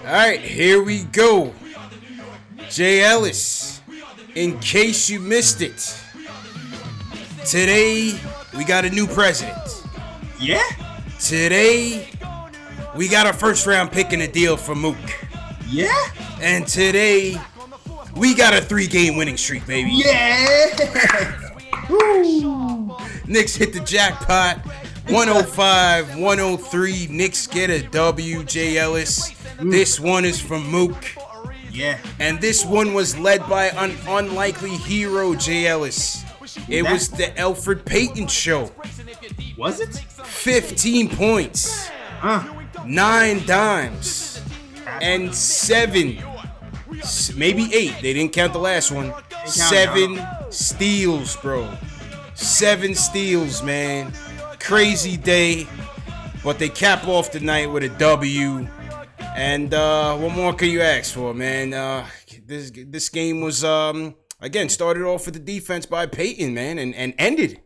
All right, here we go. Jay Ellis, in case you missed it, today we got a new president. Yeah? Today we got a first round pick in a deal for Mook. Yeah? And today we got a 3-game winning streak, baby. Yeah! Woo. Knicks hit the jackpot. 105, 103. Knicks get a W, Jay Ellis. This one is from Mook. Yeah. And this one was led by an unlikely hero, Jay Ellis. It was the Elfrid Payton show. Was it? 15 points, 9 dimes, and 7, maybe 8. They didn't count the last one. 7 steals, bro. 7 steals, man. Crazy day, but they cap off the night with a W. And what more can you ask for, man? This game was again started off with the defense by Payton, man, and ended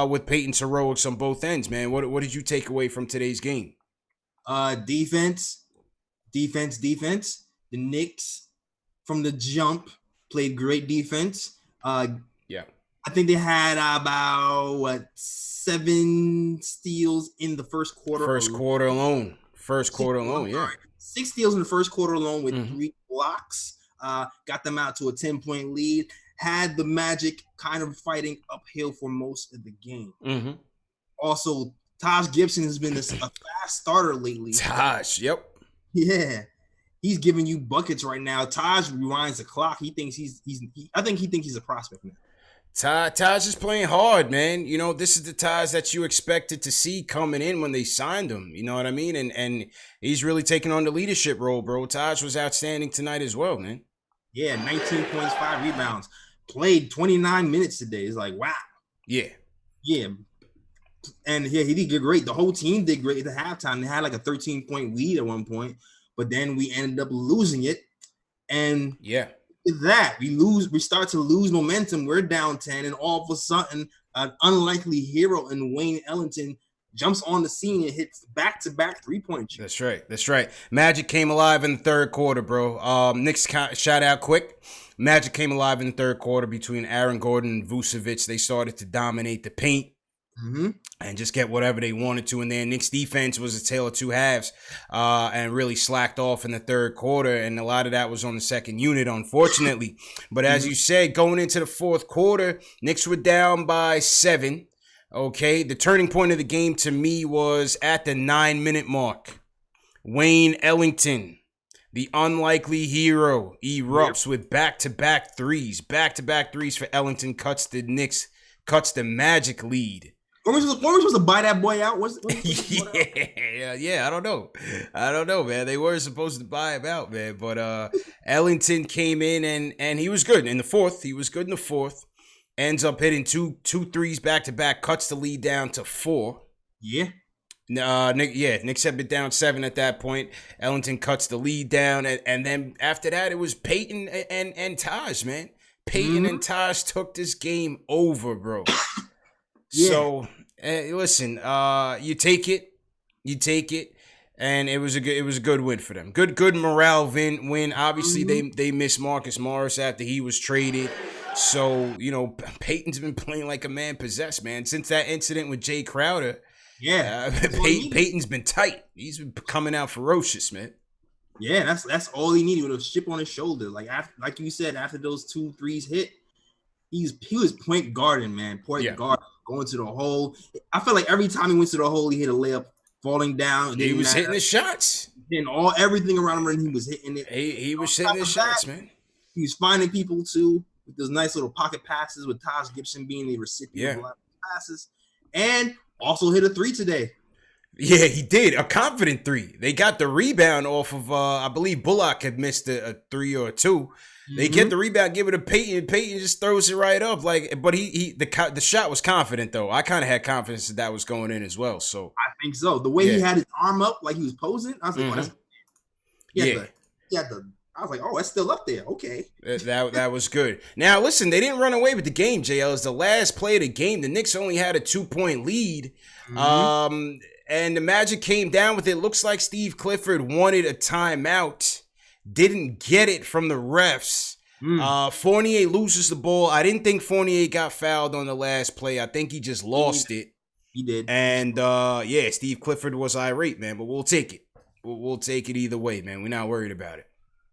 with Payton's heroics on both ends, man. What did you take away from today's game? Defense. The Knicks from the jump played great defense. Yeah. I think they had about 7 steals in the first quarter. First quarter alone, yeah. 6 steals in the first quarter alone with 3 blocks. Got them out to a 10-point lead. Had the Magic kind of fighting uphill for most of the game. Also, Taj Gibson has been a fast starter lately. Taj, yep. Yeah. He's giving you buckets right now. Taj rewinds the clock. He thinks I think he thinks he's a prospect now. Taj is playing hard, man. You know, this is the Taj that you expected to see coming in when they signed him. You know what I mean? And he's really taking on the leadership role, bro. Taj was outstanding tonight as well, man. Yeah, 19 points, 5 rebounds. Played 29 minutes today. It's like, wow. Yeah. Yeah. And yeah, he did great. The whole team did great at the halftime. They had like a 13-point lead at one point, but then we ended up losing it. And yeah. That we start to lose momentum. We're down 10, and all of a sudden, an unlikely hero in Wayne Ellington jumps on the scene and hits back-to-back 3-point shots. That's right. Magic came alive in the third quarter, bro. Knicks shout out quick. Magic came alive in the third quarter between Aaron Gordon and Vucevic. They started to dominate the paint. And just get whatever they wanted to in there. Knicks defense was a tale of two halves and really slacked off in the third quarter. And a lot of that was on the second unit, unfortunately. But as you said, going into the fourth quarter, Knicks were down by 7. Okay, the turning point of the game to me was at the 9-minute mark. Wayne Ellington, the unlikely hero, erupts with back-to-back threes. Back-to-back threes for Ellington cuts the Magic lead. When we supposed to buy that boy out? Yeah. I don't know, man. They were supposed to buy him out, man. But Ellington came in and he was good in the fourth. Ends up hitting two threes back to back. Cuts the lead down to 4. Yeah. Knicks had been down 7 at that point. Ellington cuts the lead down, and then after that it was Payton and Taj, man. Payton and Taj took this game over, bro. Yeah. So listen, you take it, and it was a good win for them. Good morale win. Obviously, they missed Marcus Morris after he was traded. So you know, Payton's been playing like a man possessed, man, since that incident with Jay Crowder. Yeah, Payton's been tight. He's been coming out ferocious, man. Yeah, that's all he needed, with a chip on his shoulder. Like you said, after those 2 threes hit, he was point guarding, man. Guard. Going to the hole. I feel like every time he went to the hole, he hit a layup, falling down. He was hitting his shots. And everything around him, and he was hitting it. He was hitting his shots, man. He was finding people too with those nice little pocket passes, with Taj Gibson being the recipient of a lot of passes, and also hit a 3 today. Yeah, he did. A confident 3. They got the rebound off of, I believe Bullock had missed a 3 or a 2. They get the rebound, give it to Payton. Payton just throws it right up. But the shot was confident though. I kind of had confidence that was going in as well. So I think so. The way he had his arm up like he was posing, I was like, I was like, oh, it's still up there. Okay. That was good. Now, listen, they didn't run away with the game, JL. It's the last play of the game. The Knicks only had a 2-point lead. And the Magic came down with it. Looks like Steve Clifford wanted a timeout. didn't get it from the refs. Fournier loses the ball. I didn't think Fournier got fouled on the last play. I think he just lost it. He did. And yeah, Steve Clifford was irate, man, but we'll take it. We'll take it either way, man. We're not worried about it.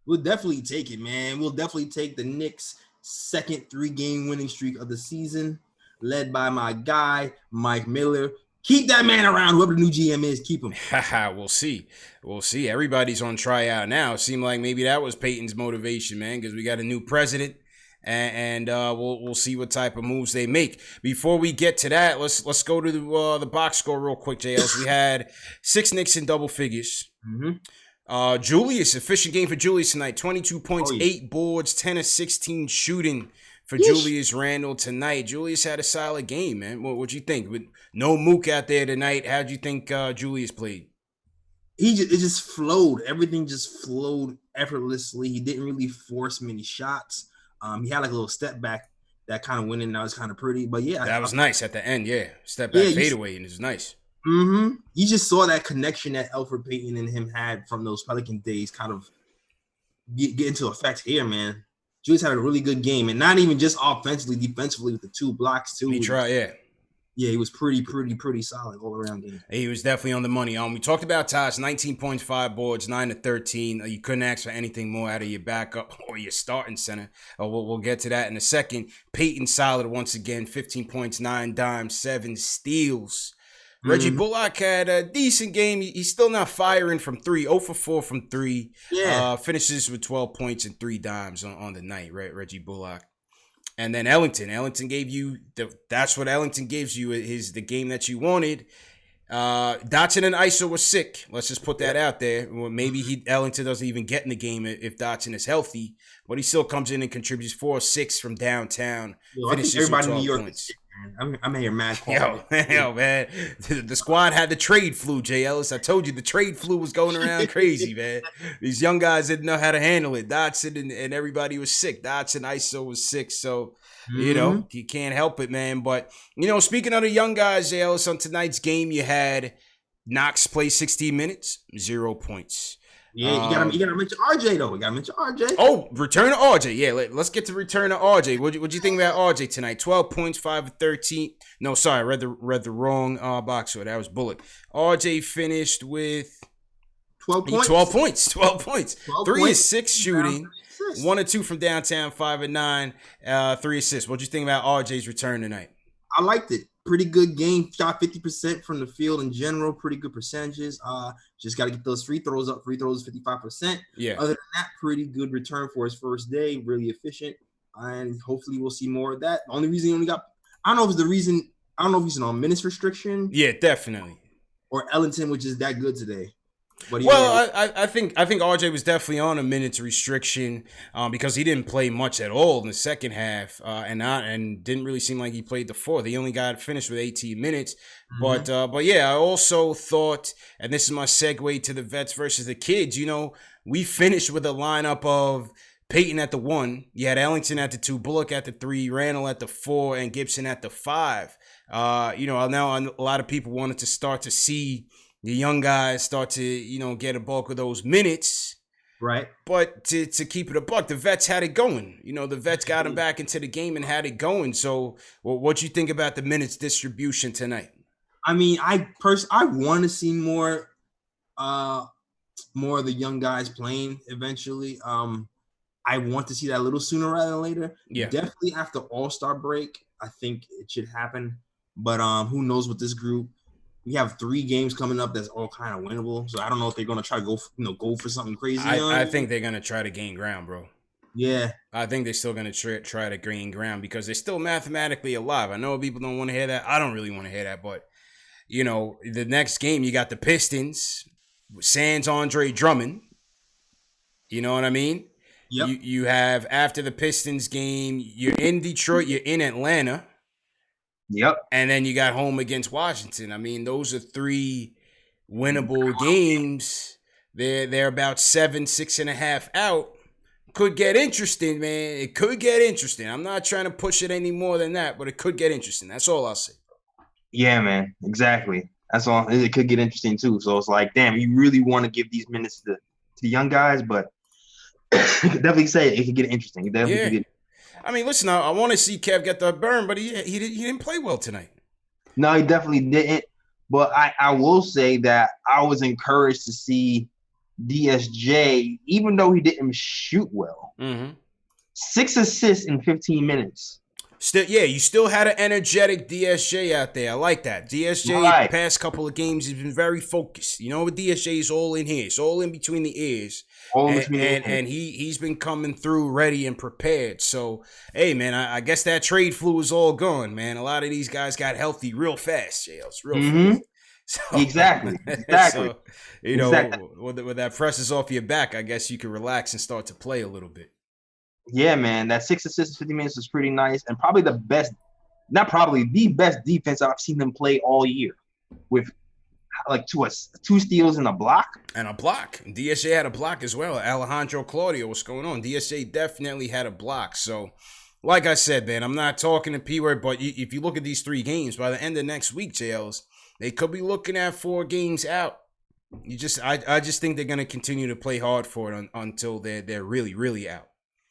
We'll definitely take it, man. We'll definitely take the Knicks' second 3-game winning streak of the season, led by my guy, Mike Miller. Keep that man around. Whoever the new GM is, keep him. We'll see. We'll see. Everybody's on tryout now. Seemed like maybe that was Peyton's motivation, man, because we got a new president, and we'll see what type of moves they make. Before we get to that, let's go to the box score real quick, JLs. We had 6 Knicks in double figures. Julius, efficient game for Julius tonight. 22 points, 8 boards, 10 of 16 shooting for Julius Randle tonight. Julius had a solid game, man. What'd you think? With no Mook out there tonight, how'd you think Julius played? It just flowed. Everything just flowed effortlessly. He didn't really force many shots. He had like a little step back that kind of went in. That was kind of pretty. But yeah, that was nice at the end. Yeah, step back fadeaway, and it was nice. You just saw that connection that Elfrid Payton and him had from those Pelican days kind of get into effect here, man. Julius had a really good game, and not even just offensively, defensively with the 2 blocks too. He tried, yeah. Yeah, he was pretty solid all around game. He was definitely on the money. We talked about Taj, 19.5 boards, 9 to 13. You couldn't ask for anything more out of your backup or your starting center. We'll get to that in a second. Peyton solid once again, 15 points, 9 dimes, 7 steals. Reggie Bullock had a decent game. He's still not firing from 3, 0 for 4 from 3. Yeah. Finishes with 12 points and 3 dimes on the night, right? Reggie Bullock. And then Ellington gave you that's what Ellington gives you is the game that you wanted. Dotson and ISO were sick. Let's just put that out there. Well, maybe Ellington doesn't even get in the game if Dotson is healthy, but he still comes in and contributes 4 or 6 from downtown. I think everybody in New York points. I'm here mad. Yo, man. The squad had the trade flu, Jay Ellis. I told you the trade flu was going around crazy, man. These young guys didn't know how to handle it. Dotson and everybody was sick. Dotson, ISO was sick. So, you know, you can't help it, man. But, you know, speaking of the young guys, Jay Ellis, on tonight's game, you had Knox play 16 minutes, 0 points. Yeah, you gotta mention RJ though. We gotta mention RJ. Oh, return to RJ. Yeah, let's get to return to RJ. What'd you think about RJ tonight? 12 points, 5 of 13. No, sorry, read the wrong box score. That was Bullock. RJ finished with 12 points. 12 points. 12 points. 12 3 points. of 6 shooting. 1 or 2 from downtown, 5 and 9, 3 assists. What'd you think about RJ's return tonight? I liked it. Pretty good game. Shot 50% from the field in general. Pretty good percentages. Just got to get those free throws up. Free throws 55%. Yeah. Other than that, pretty good return for his first day. Really efficient, and hopefully we'll see more of that. The only reason he only got, I don't know if he's on minutes restriction. Yeah, definitely. Or Ellington, which is that good today. Well, I think RJ was definitely on a minutes restriction because he didn't play much at all in the second half and didn't really seem like he played the fourth. He only got finished with 18 minutes. But yeah, I also thought, and this is my segue to the vets versus the kids, you know, we finished with a lineup of Peyton at the 1. You had Ellington at the 2, Bullock at the 3, Randall at the 4, and Gibson at the 5. You know, now a lot of people wanted to start to see the young guys start to, you know, get a bulk of those minutes. Right. But to keep it a buck, the vets had it going. You know, the vets got them back into the game and had it going. So what you think about the minutes distribution tonight? I mean, I want to see more of the young guys playing eventually. I want to see that a little sooner rather than later. Yeah. Definitely after All-Star break, I think it should happen. But who knows with this group? We have 3 games coming up that's all kind of winnable. So I don't know if they're going to try to go for something crazy. I think they're going to try to gain ground, bro. Yeah. I think they're still going to try to gain ground because they're still mathematically alive. I know people don't want to hear that. I don't really want to hear that. But, you know, the next game, you got the Pistons, sans Andre Drummond. You know what I mean? Yep. You have, after the Pistons game, you're in Detroit, you're in Atlanta. Yep. And then you got home against Washington. I mean, those are 3 winnable games. They're about 6.5 out. Could get interesting, man. It could get interesting. I'm not trying to push it any more than that, but it could get interesting. That's all I'll say. Yeah, man. Exactly. That's all. It could get interesting too. So it's like, damn, you really want to give these minutes to the young guys, but definitely say it could get interesting. It definitely could get. I mean, listen, I want to see Kev get the burn, but he didn't play well tonight. No, he definitely didn't. But I will say that I was encouraged to see DSJ, even though he didn't shoot well. 6 assists in 15 minutes. Still, you still had an energetic DSJ out there. I like that. DSJ, the past couple of games, has been very focused. You know, with DSJ is all in here. It's all in between the ears. And he's been coming through ready and prepared. So, hey, man, I guess that trade flu is all gone, man. A lot of these guys got healthy real fast, JLs, real fast. So, exactly. So, you know, when that presses off your back, I guess you can relax and start to play a little bit. Yeah, man, that 6 assists in 50 minutes was pretty nice, and probably the best defense I've seen them play all year, with like two steals and a block. And a block. DSJ had a block as well. Alejandro Claudio, what's going on? DSJ definitely had a block. So, like I said, man, I'm not talking to P-word, but if you look at these 3 games, by the end of next week, JLs, they could be looking at 4 games out. I just think they're gonna continue to play hard for it until they're really, really out.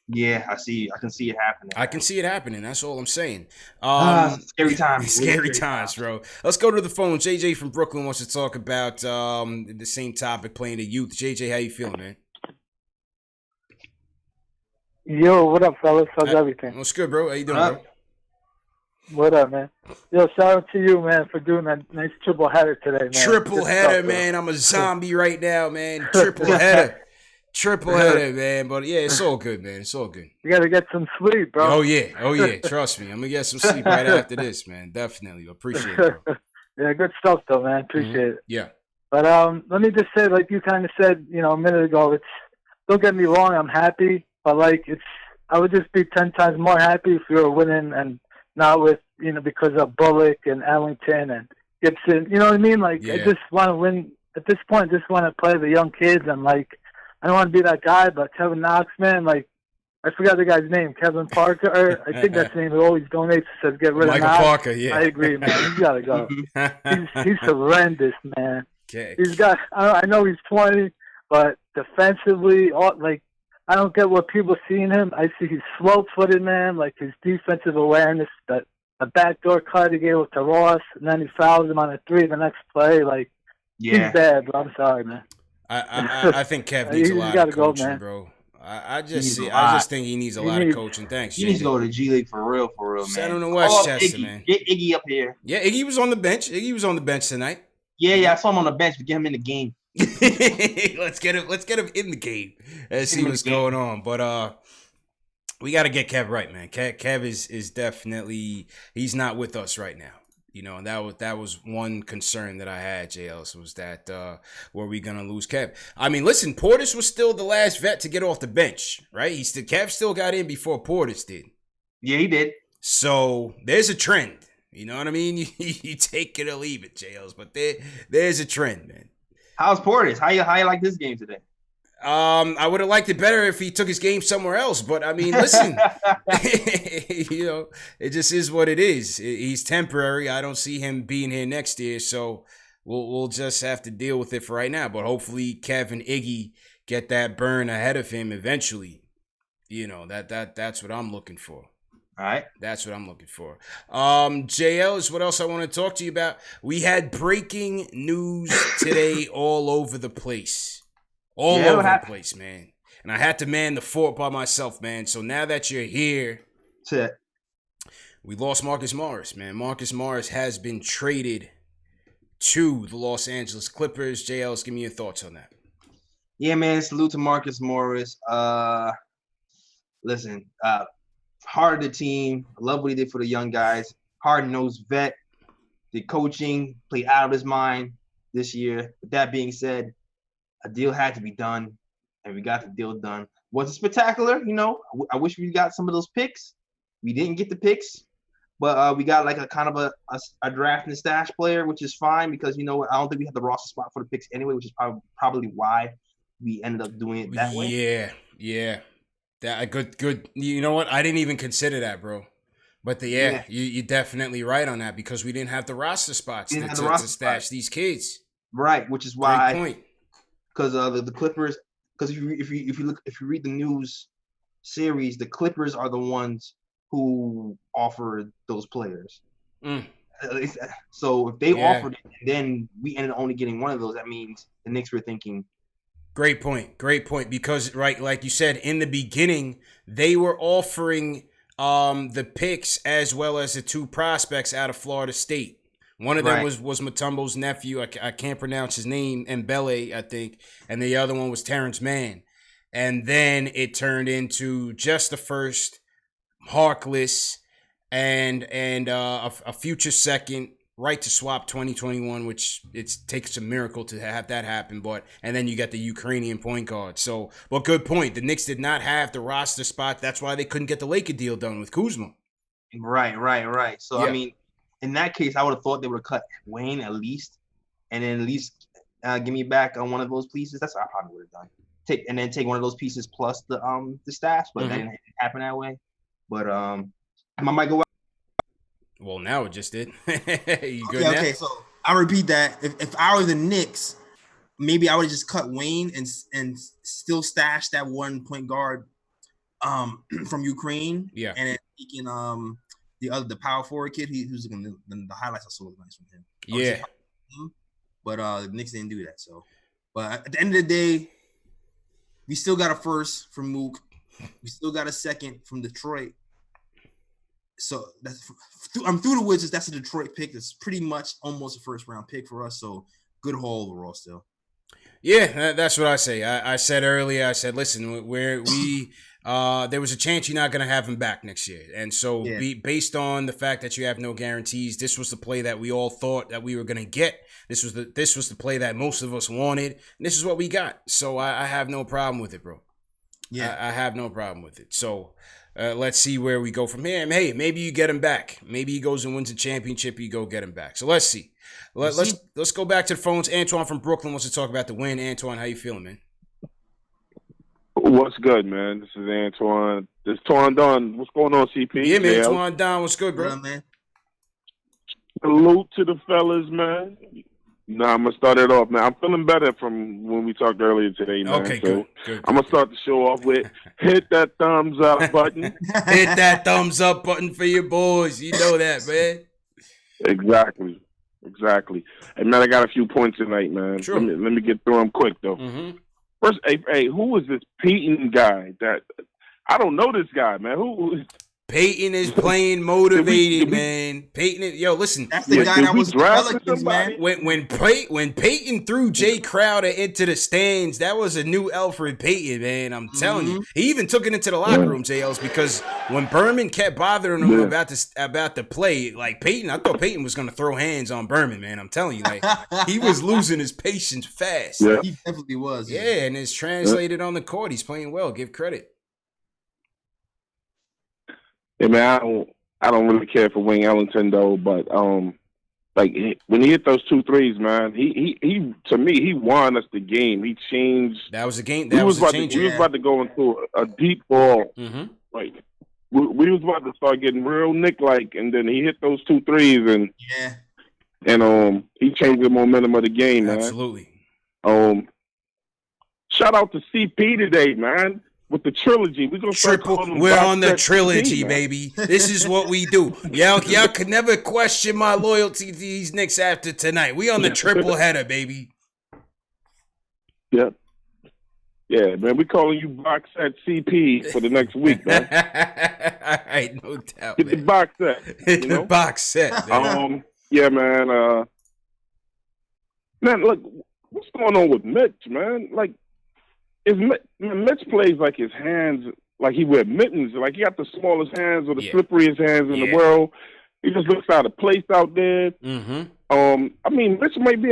Yeah, I can see it happening. I can see it happening. That's all I'm saying. Scary times. Scary times, bro. Let's go to the phone. JJ from Brooklyn wants to talk about the same topic, playing the youth. JJ, how you feeling, man? Yo, what up, fellas? How's everything? What's good, bro? How you doing, bro? What up, man? Yo, shout out to you, man, for doing that nice triple header today, man. Triple header, man. I'm a zombie right now, man. Triple header. Triple header, man. But yeah, it's all good, man. It's all good. You got to get some sleep, bro. Oh, yeah. Trust me. I'm going to get some sleep right after this, man. Definitely. Appreciate it, bro. Yeah, good stuff, though, man. Appreciate it. Yeah. But let me just say, like you kind of said, a minute ago, don't get me wrong, I'm happy. But, like, I would just be 10 times more happy if we were winning and not with, because of Bullock and Ellington and Gibson. You know what I mean? Like, I just want to win. At this point, I just want to play the young kids and, like, I don't want to be that guy, but Kevin Knox, man, like, I forgot the guy's name, Kevin Parker, or I think that's the name. He always donates, says get rid of Knox. Michael Parker, yeah. I agree, man. He's got to go. He's horrendous, man. Okay. He's got, I know he's 20, but defensively, I don't get what people see in him. I see he's slow-footed, man, like his defensive awareness, that a backdoor cut he gave it to Ross, and then he fouls him on a 3 the next play. Like, he's bad, but I'm sorry, man. I think Kev needs a lot of coaching, bro. I just think he needs a lot of coaching. Thanks, He needs to go to the G League for real, man. Send him to Westchester, man. Get Iggy up here. Yeah, Iggy was on the bench. Tonight. Yeah, I saw him on the bench, but get him in the game. Let's get him in the game and see what's going on. But we got to get Kev right, man. Kev is definitely, he's not with us right now. And that was one concern that I had, JLs, was that were we gonna lose Kev? I mean, listen, Portis was still the last vet to get off the bench, right? Kev still got in before Portis did. Yeah, he did. So there's a trend. You know what I mean? You take it or leave it, JLs, but there's a trend, man. How's Portis? How you like this game today? I would have liked it better if he took his game somewhere else, but I mean, listen, it just is what it is. He's temporary. I don't see him being here next year, so we'll just have to deal with it for right now. But hopefully, Kev and Iggy get that burn ahead of him eventually. That's what I'm looking for. All right, that's what I'm looking for. JL is what else I want to talk to you about. We had breaking news today all over the place. All over the place, man. And I had to man the fort by myself, man. So now that you're here, we lost Marcus Morris, man. Marcus Morris has been traded to the Los Angeles Clippers. JLs, give me your thoughts on that. Yeah, man. Salute to Marcus Morris. Listen, heart of the team. I love what he did for the young guys. Hard-nosed vet. The coaching played out of his mind this year. With that being said, a deal had to be done, and we got the deal done. Was it spectacular? I wish we got some of those picks. We didn't get the picks, but we got like a kind of a draft and stash player, which is fine because I don't think we had the roster spot for the picks anyway, which is probably why we ended up doing it that way. Yeah. That good. You know what? I didn't even consider that, bro. But you're definitely right on that because we didn't have the roster spots to stash these kids. Right, which is why. Great point. Because the Clippers, because if you read the news series, the Clippers are the ones who offered those players. So if they offered it, and then we ended up only getting one of those, that means the Knicks were thinking. Great point. Because like you said, in the beginning, they were offering the picks as well as the 2 prospects out of Florida State. One of them was Mutombo's nephew. I can't pronounce his name, Mbele, I think. And the other one was Terrence Mann. And then it turned into just the first, Harkless, and a future second, right to swap 2021, which it takes a miracle to have that happen. And then you got the Ukrainian point guard. So, but good point. The Knicks did not have the roster spot. That's why they couldn't get the Laker deal done with Kuzma. Right. So, I mean, in that case, I would have thought they would have cut Wayne at least, and then at least give me back on one of those pieces. That's what I probably would have done. Take one of those pieces plus the stash, but that didn't happen that way. But I might go. Well, now it just did. You good now? Okay. So I repeat that. If I was the Knicks, maybe I would have just cut Wayne and still stash that one point guard from Ukraine. Yeah. And then taking the power forward kid, who's the highlights I saw was nice from him. Yeah. But the Knicks didn't do that. So, but at the end of the day, we still got a first from Mook. We still got a second from Detroit. So I'm through the woods. That's a Detroit pick. That's pretty much almost a first round pick for us. So good haul overall still. Yeah, that's what I say. I said earlier, listen, there was a chance you're not going to have him back next year. And so based on the fact that you have no guarantees, this was the play that we all thought that we were going to get. This was the play that most of us wanted. And this is what we got. So I have no problem with it, bro. Yeah, I have no problem with it. So let's see where we go from here. And hey, maybe you get him back. Maybe he goes and wins a championship. You go get him back. So let's see. Let's go back to the phones. Antoine from Brooklyn wants to talk about the win. Antoine, how you feeling, man? What's good, man? This is Antoine. This is Twan Don. What's going on, CP? Yeah, man. Twan Don, what's good, bro? Yeah, man. Salute to the fellas, man. Nah, I'm going to start it off, man. I'm feeling better from when we talked earlier today, man. Okay, so good. I'm going to start the show off with hit that thumbs up button. Hit that thumbs up button for your boys. You know that, man. Exactly. Hey, man, I got a few points tonight, man. Sure. Let me get through them quick, though. Mm-hmm. First, hey, who is this Peyton guy? That I don't know this guy, man. Who? Peyton is playing motivated, man. Peyton, listen. That's the guy that was Pelicans, man. When Peyton threw Jay Crowder into the stands, that was a new Alfred Payton, man. I'm telling you. He even took it into the locker room, JLs, because when Berman kept bothering him about the play, like Peyton, I thought Peyton was gonna throw hands on Berman, man. I'm telling you, like he was losing his patience fast. Yeah. He definitely was. Yeah, and it's translated on the court. He's playing well. Give credit. Yeah, man, I don't really care for Wayne Ellington though, but like when he hit those 2 threes, man, he to me he won us the game. He changed. That was a game. That was a change. We was about to go into a deep ball. Mm-hmm. Like we was about to start getting real Nick-like, and then he hit those 2 threes, and he changed the momentum of the game, man. Absolutely. Shout out to CP today, man. With the trilogy, we're on the trilogy, baby. This is what we do. Y'all could never question my loyalty to these Knicks after tonight. We on the triple header, baby. Yep. Yeah, man. We calling you box set CP for the next week, man. All right, no doubt. Get the box set. Hit the box set. Man. Yeah, man. Man, look, what's going on with Mitch, man? Like. Mitch plays like his hands, like he wear mittens, like he got the smallest hands or the slipperiest hands in the world. He just looks out of place out there. Mm-hmm. I mean, Mitch might be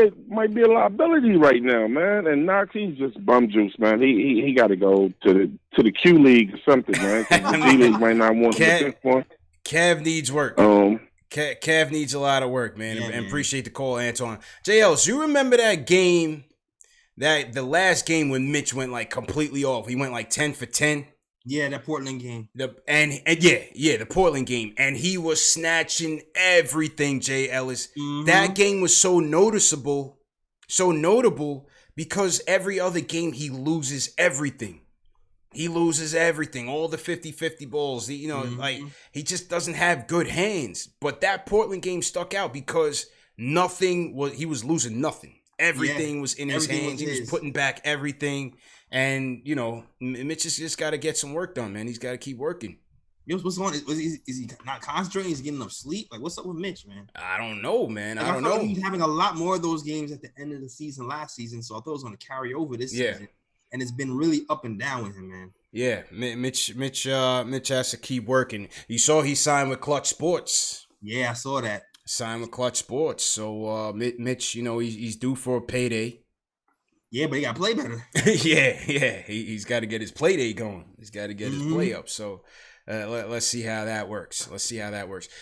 a liability right now, man. And Knox, he's just bum juice, man. He got to go to the Q League or something, man. The G League might not want him at this point. Kev needs work. Kev needs a lot of work, man. And appreciate the call, Antoine. JL, do you remember that game? That the last game when Mitch went like completely off. He went like 10 for 10. Yeah, that Portland game. The Portland game. And he was snatching everything, Jay Ellis. Mm-hmm. That game was so notable because every other game he loses everything. He loses everything, all the 50-50 balls. Like he just doesn't have good hands. But that Portland game stuck out because he was losing nothing. Everything was in his hands. He was putting back everything. And, Mitch just got to get some work done, man. He's got to keep working. What's going on? Is he not concentrating? Is he getting enough sleep? Like, what's up with Mitch, man? I don't know, man. I don't know. Like he's having a lot more of those games at the end of the season last season, so I thought it was going to carry over this season. And it's been really up and down with him, man. Yeah, Mitch has to keep working. You saw he signed with Clutch Sports. Yeah, I saw that. Signed with Clutch Sports. So Mitch, he's due for a payday. Yeah, but he got to play better. yeah. He's got to get his play day going. He's got to get his play up. So let's see how that works.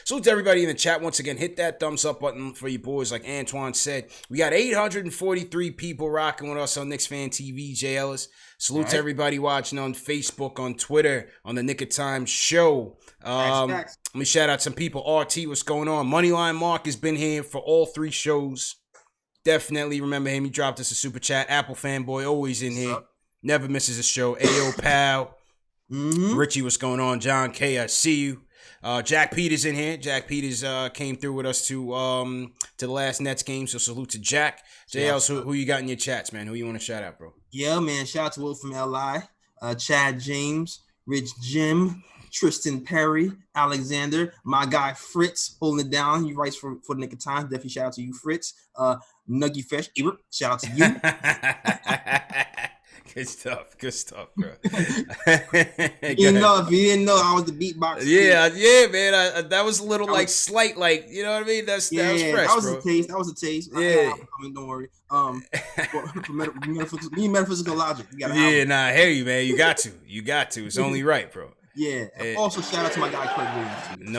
So to everybody in the chat, once again, hit that thumbs up button for you boys. Like Antoine said, we got 843 people rocking with us on Knicks Fan TV. Jay Ellis. Salute to everybody watching on Facebook, on Twitter, on the Nick of Time show. Let me shout out some people. RT, what's going on? Moneyline Mark has been here for all 3 shows. Definitely remember him. He dropped us a super chat. Apple fanboy, always in here. Never misses a show. Ayo, pal. Richie, what's going on? John K, I see you. Jack Peters in here. Jack Peters came through with us to the last Nets game, so salute to Jack. JL, who you got in your chats, man? Who you want to shout out, bro? Yeah, man. Shout out to Will from LI, Chad James, Rich Jim, Tristan Perry, Alexander, my guy Fritz holding it down. He writes for the Nick of Time. Definitely shout out to you, Fritz. Nuggy Fish, shout out to you. Good stuff, bro. If you didn't know, I was the beatbox. Yeah, man. That was a little slight, you know what I mean? That was fresh, that was bro. That was a taste. Yeah. I mean, don't worry. Metaphysical logic. I hear you, man. You got to. It's only right, bro. Yeah. Also, shout out to my guy Craig Williams.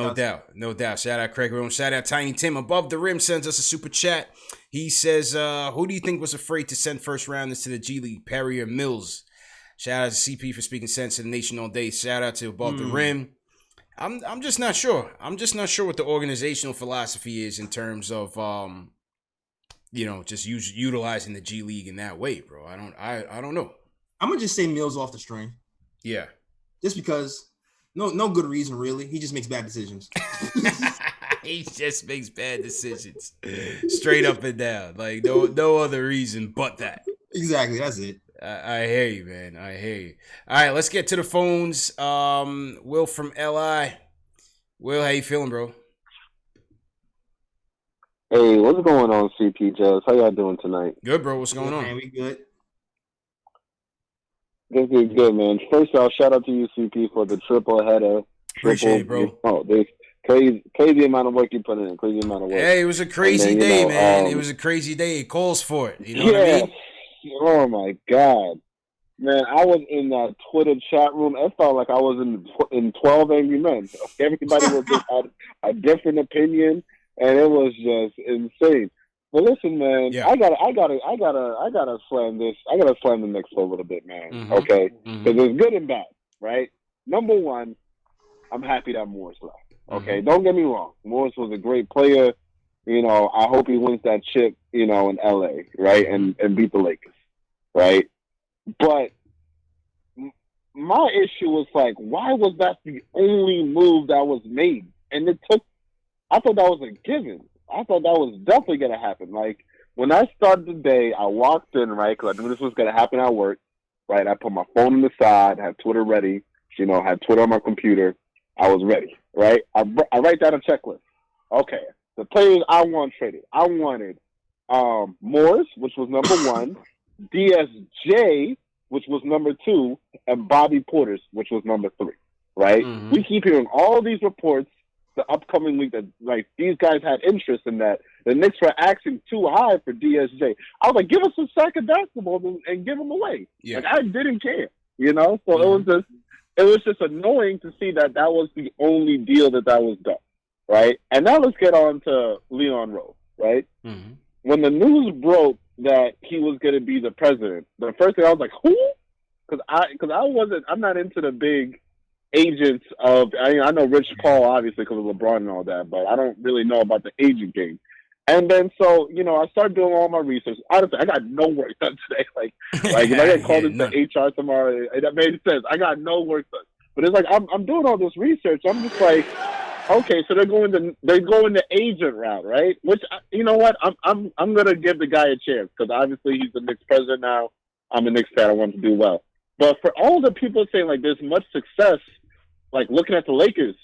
No doubt. Shout out Craig Williams. Shout out Tiny Tim. Above the Rim sends us a super chat. He says, who do you think was afraid to send first rounders to the G League, Perry or Mills? Shout out to CP for speaking sense to the nation all day. Shout out to Above the Rim. I'm just not sure. I'm just not sure what the organizational philosophy is in terms of just utilizing the G League in that way, bro. I don't know. I'm gonna just say Mills off the string. Yeah. Just because no good reason really. He just makes bad decisions. He just makes bad decisions. Straight up and down. Like no other reason but that. Exactly, that's it. I hear you, man. I hear you. All right, let's get to the phones. Will from LI. Will, how you feeling, bro? Hey, what's going on, CP Jazz? How y'all doing tonight? Good, bro. What's going on? Man, we good. Good, man. First off, shout out to you, CP, for the triple header. Appreciate it, bro. Oh, there's crazy amount of work you put in. Crazy amount of work. Hey, it was a crazy day, man. It was a crazy day. It calls for it. You know what I mean? Oh, my God. Man, I was in that Twitter chat room. It felt like I was in 12 Angry Men. Everybody was just had a different opinion, and it was just insane. But listen, man, I gotta slam this. I gotta slam the Knicks for a little bit, man. Mm-hmm. Okay, because it's good and bad, right? Number one, I'm happy that Morris left. Okay, don't get me wrong. Morris was a great player. I hope he wins that chip, in LA, right, and beat the Lakers, right? But my issue was why was that the only move that was made? And I thought that was a given. I thought that was definitely going to happen. When I started the day, I walked in, right, because I knew this was going to happen at work, right? I put my phone on the side, had Twitter ready, had Twitter on my computer. I was ready, right? I write down a checklist. Okay, the players I want traded. I wanted Morris, which was number 1, DSJ, which was number 2, and Bobby Portis, which was number 3, right? Mm-hmm. We keep hearing all these reports the upcoming week that these guys had interest in that. The Knicks were asking too high for DSJ. I was like, give us a sack of basketball and give them away. Yeah. I didn't care, So it was just annoying to see that was the only deal that was done, right? And now let's get on to Leon Rose, right? Mm-hmm. When the news broke that he was going to be the president, the first thing I was like, who? Because I'm not into the big agents of, I know Rich Paul, obviously, because of LeBron and all that, but I don't really know about the agent game. And then so, I started doing all my research. Honestly, I got no work done today. Like if I get called into HR tomorrow, that made sense. I got no work done. But it's like I'm doing all this research. I'm just like, okay, so they're going the agent route, right? Which you know what? I'm gonna give the guy a chance because obviously he's the Knicks president now. I'm a Knicks fan. I want to do well. But for all the people saying like there's much success, like looking at the Lakers,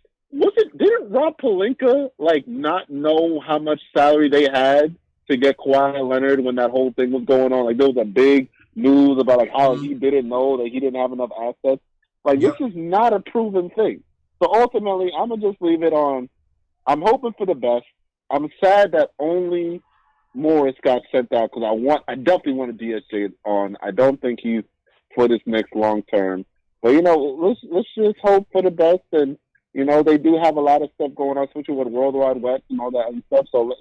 didn't Rob Pelinka like not know how much salary they had to get Kawhi Leonard when that whole thing was going on? Like there was a big news about like how he didn't know that he didn't have enough assets. Like this is not a proven thing. So ultimately, I'm gonna just leave it on. I'm hoping for the best. I'm sad that only Morris got sent out because I definitely want to DSJ on. I don't think he's for this next long term. But let's just hope for the best. And they do have a lot of stuff going on, especially with World Wide Web and all that other stuff. So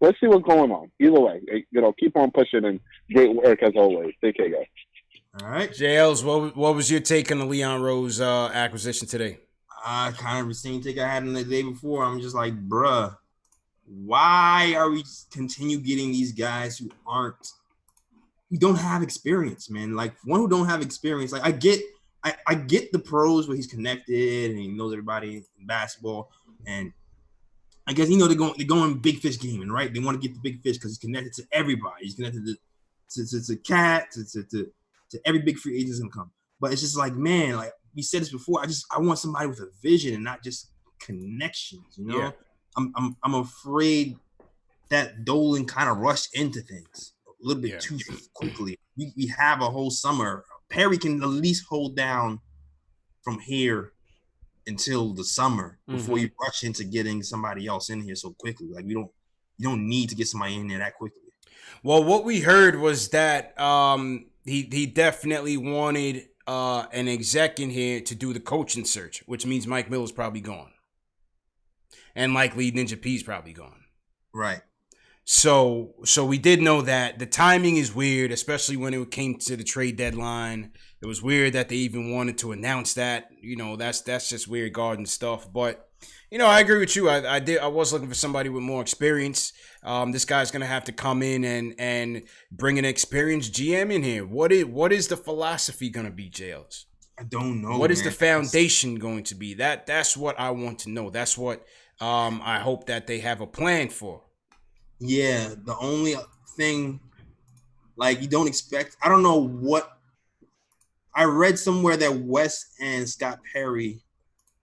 let's see what's going on. Either way, keep on pushing and great work as always. Take care, guys. All right, JLs, what was your take on the Leon Rose acquisition today? Kind of the same take I had in the day before. I'm just like, bruh, why are we continue getting these guys who don't have experience, man? Like one who don't have experience. Like I get the pros where he's connected and he knows everybody in basketball, and I guess they're going big fish gaming, right? They want to get the big fish because he's connected to everybody. He's connected to Cat, to every big free agent is gonna come. But it's just like, man, like we said this before. I want somebody with a vision and not just connections. Yeah. I'm afraid that Dolan kind of rushed into things a little bit too quickly. We have a whole summer. Perry can at least hold down from here until the summer before you rush into getting somebody else in here so quickly. Like you don't need to get somebody in there that quickly. Well, what we heard was that he definitely wanted an exec in here to do the coaching search, which means Mike Miller's probably gone. And likely Ninja P's probably gone. Right. So we did know that the timing is weird, especially when it came to the trade deadline. It was weird that they even wanted to announce that. That's just weird garden stuff. But I agree with you. I was looking for somebody with more experience. This guy's gonna have to come in and bring an experienced GM in here. What is the philosophy gonna be, Jails? I don't know. What is the foundation going to be? That's what I want to know. That's what I hope that they have a plan for. Yeah, the only thing, like, you don't expect, I don't know what, I read somewhere that West and Scott Perry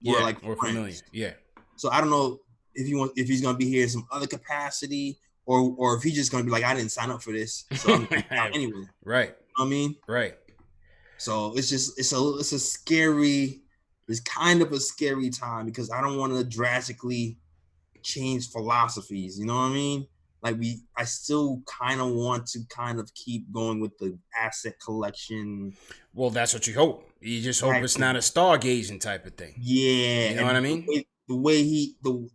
were we're familiar. Yeah. So I don't know if he's gonna be here in some other capacity or if he's just gonna be like, I didn't sign up for this, so I'm out anyway. Right. You know what I mean? Right. So it's kind of a scary time because I don't want to drastically change philosophies. You know what I mean? Like I still kind of want to kind of keep going with the asset collection. Well, that's what you hope. You just hope it's not a stargazing type of thing. Yeah. You know what I mean?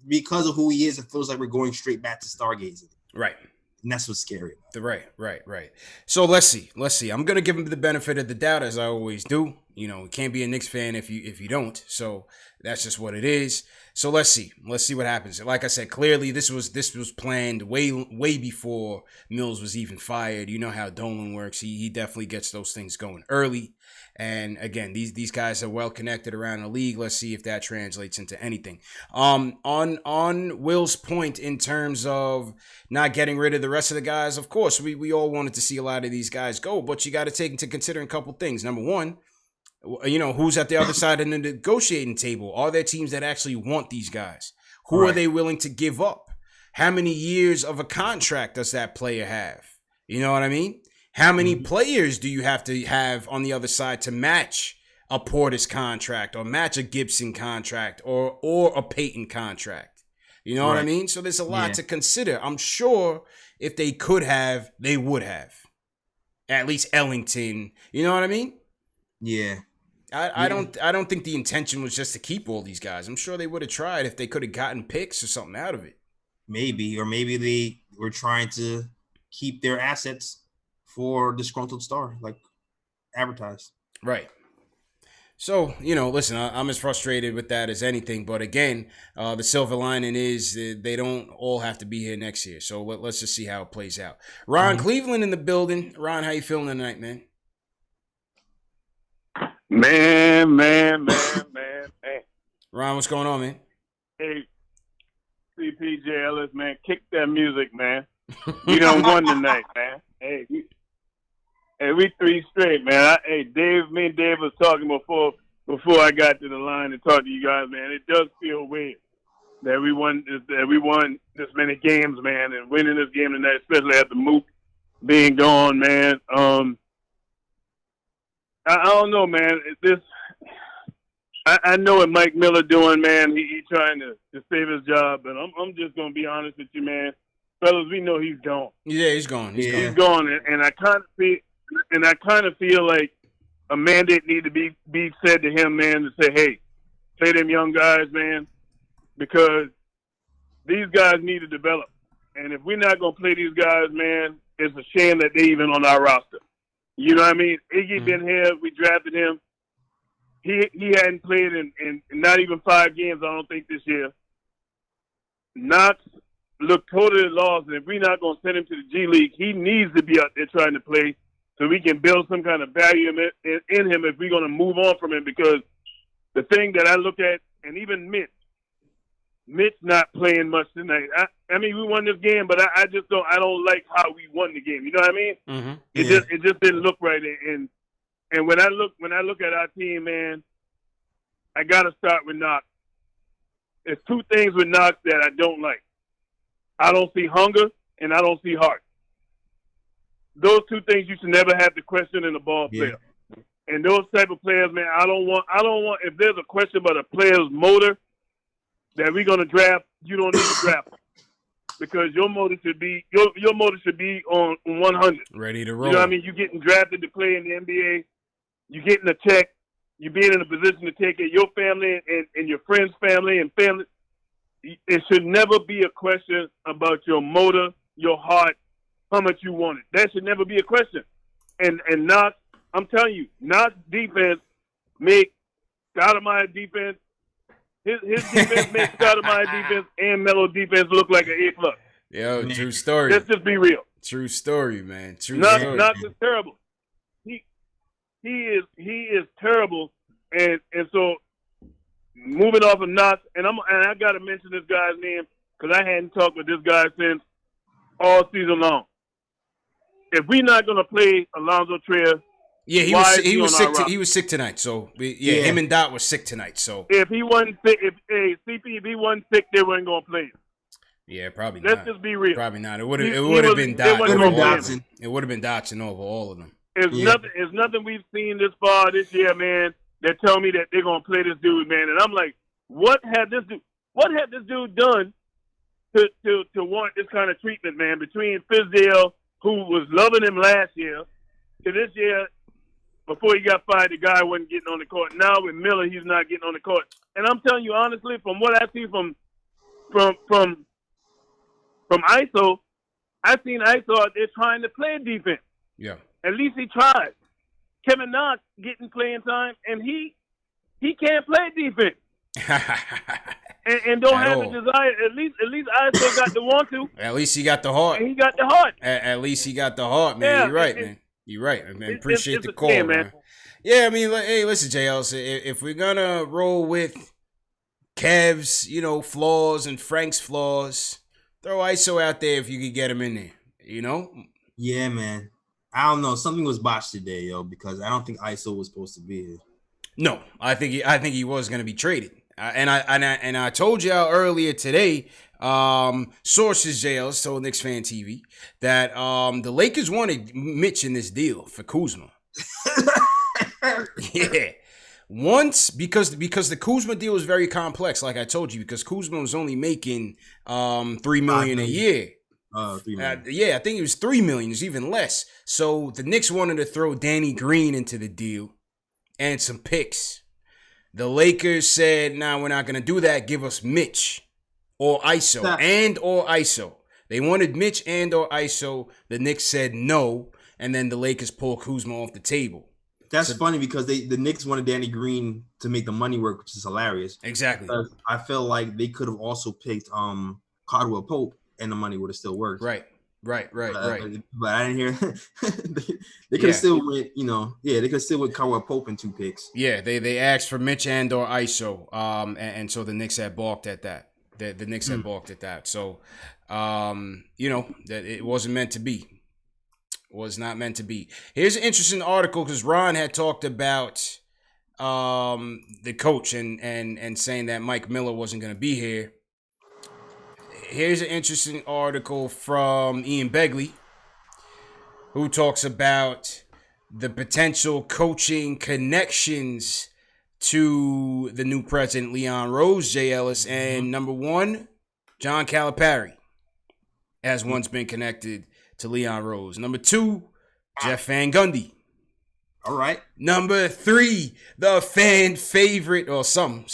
Because of who he is, it feels like we're going straight back to stargazing. Right. And that's what's scary. Right. So let's see. I'm gonna give him the benefit of the doubt, as I always do. You can't be a Knicks fan if you don't. So that's just what it is. So let's see what happens. Like I said, clearly this was planned way before Mills was even fired. You know how Dolan works. He definitely gets those things going early. And again, these guys are well connected around the league. Let's see if that translates into anything. On Will's point in terms of not getting rid of the rest of the guys, of course, we all wanted to see a lot of these guys go, but you got to take into consider a couple things. Number one, who's at the other side of the negotiating table? Are there teams that actually want these guys? Who are they willing to give up? How many years of a contract does that player have? You know what I mean? How many players do you have to have on the other side to match a Portis contract or match a Gibson contract or a Peyton contract? You know what I mean? So there's a lot to consider. I'm sure if they could have, they would have. At least Ellington. You know what I mean? Yeah. I don't think the intention was just to keep all these guys. I'm sure they would have tried if they could have gotten picks or something out of it. Maybe they were trying to keep their assets for disgruntled star, like advertised. Right. So, listen, I'm as frustrated with that as anything. But again, the silver lining is they don't all have to be here next year. So let's just see how it plays out. Ron Cleveland in the building. Ron, how you feeling tonight, man? Man. Ron, what's going on, man? Hey, CPJ Ellis, man, kick that music, man. We done won tonight, man. Hey, we 3 straight, man. Me and Dave was talking before I got to the line and talked to you guys, man. It does feel weird that we won this many games, man, and winning this game tonight, especially after Mook being gone, man. I don't know, man. I know what Mike Miller doing, man. He trying to save his job, but I'm just gonna be honest with you, man. Fellas, we know he's gone. Yeah, he's gone. He's gone, and I kind of feel like a mandate need to be said to him, man, to say, hey, play them young guys, man, because these guys need to develop. And if we're not gonna play these guys, man, it's a shame that they even on our roster. You know what I mean? Iggy been here. We drafted him. He hadn't played in not even 5 games, I don't think, this year. Knox looked totally lost, and if we're not going to send him to the G League, he needs to be out there trying to play so we can build some kind of value in him if we're going to move on from him, because the thing that I look at, and even Mitch not playing much tonight. I mean, we won this game, but I just don't like how we won the game. You know what I mean? Mm-hmm. It just didn't look right. And when I look at our team, man, I gotta start with Knox. There's 2 things with Knox that I don't like. I don't see hunger and I don't see heart. Those 2 things you should never have to question in a ball player. And those type of players, man, I don't want. If there's a question about a player's motor that we're gonna draft, you don't need to draft him, because your motor should be on 100, ready to roll. You know what I mean? You getting drafted to play in the NBA. You getting a check. You being in a position to take care of your family and your friends' family and family. It should never be a question about your motor, your heart, how much you want it. That should never be a question. And Knox, I'm telling you, Knox defense make Stoudemire defense. His defense makes Stoudemire defense and Melo defense look like an A+. Yo, true story. Let's just be real. True story, man. True story. Knox is terrible. He is terrible, and so moving off of Knox, and I got to mention this guy's name because I hadn't talked with this guy since all season long. If we're not gonna play Alonzo Trier, he was sick. He was sick tonight. So him and Dot were sick tonight. So if he wasn't sick, if he wasn't sick, they weren't gonna play him. Yeah, probably not. Let's just be real. Probably not. It would have been Dotson. It would have been Dotson over all of them. It's nothing we've seen this far this year, man, that tell me that they're gonna play this dude, man. And I'm like, what had this dude done to warrant this kind of treatment, man? Between Fizdale, who was loving him last year, to this year, before he got fired, the guy wasn't getting on the court. Now with Miller, he's not getting on the court. And I'm telling you honestly, from what I see from ISO, I've seen ISO out there trying to play defense. Yeah. At least he tried. Kevin Knox getting playing time, and he can't play defense. and don't have the desire. At least ISO got the want to. At least he got the heart. And he got the heart. At least he got the heart, man. Yeah, you're right, man. You're right, man. Appreciate the call, man. Yeah, I mean, hey, listen, JL. If we're gonna roll with Kev's, flaws and Frank's flaws, throw ISO out there if you could get him in there. Yeah, man. I don't know. Something was botched today, yo, because I don't think ISO was supposed to be here. No, I think he was going to be traded. And I told y'all earlier today, sources JL told KnicksFanTV that the Lakers wanted Mitch in this deal for Kuzma. Yeah. Once because the Kuzma deal was very complex, like I told you, because Kuzma was only making $3 million a year. $3 million. I think it was $3 million. It's even less. So the Knicks wanted to throw Danny Green into the deal and some picks. The Lakers said, "Nah, we're not gonna do that. Give us Mitch or ISO or ISO." They wanted Mitch and or ISO. The Knicks said no, and then the Lakers pulled Kuzma off the table. That's funny because the Knicks wanted Danny Green to make the money work, which is hilarious. Exactly. Because I feel like they could have also picked Caldwell Pope, and the money would have still worked. Right. But I didn't hear they could have still went. They could have still went Caldwell Pope in 2 picks. Yeah, they asked for Mitch and or ISO, and so the Knicks had balked at that. The Knicks had balked at that. So, that it wasn't meant to be. Was not meant to be. Here's an interesting article because Ron had talked about the coach and saying that Mike Miller wasn't going to be here. Here's an interesting article from Ian Begley, who talks about the potential coaching connections to the new president, Leon Rose, Jay Ellis, and number 1, John Calipari has once been connected to Leon Rose. Number 2, Jeff Van Gundy. All right. Number 3, the fan favorite, or some.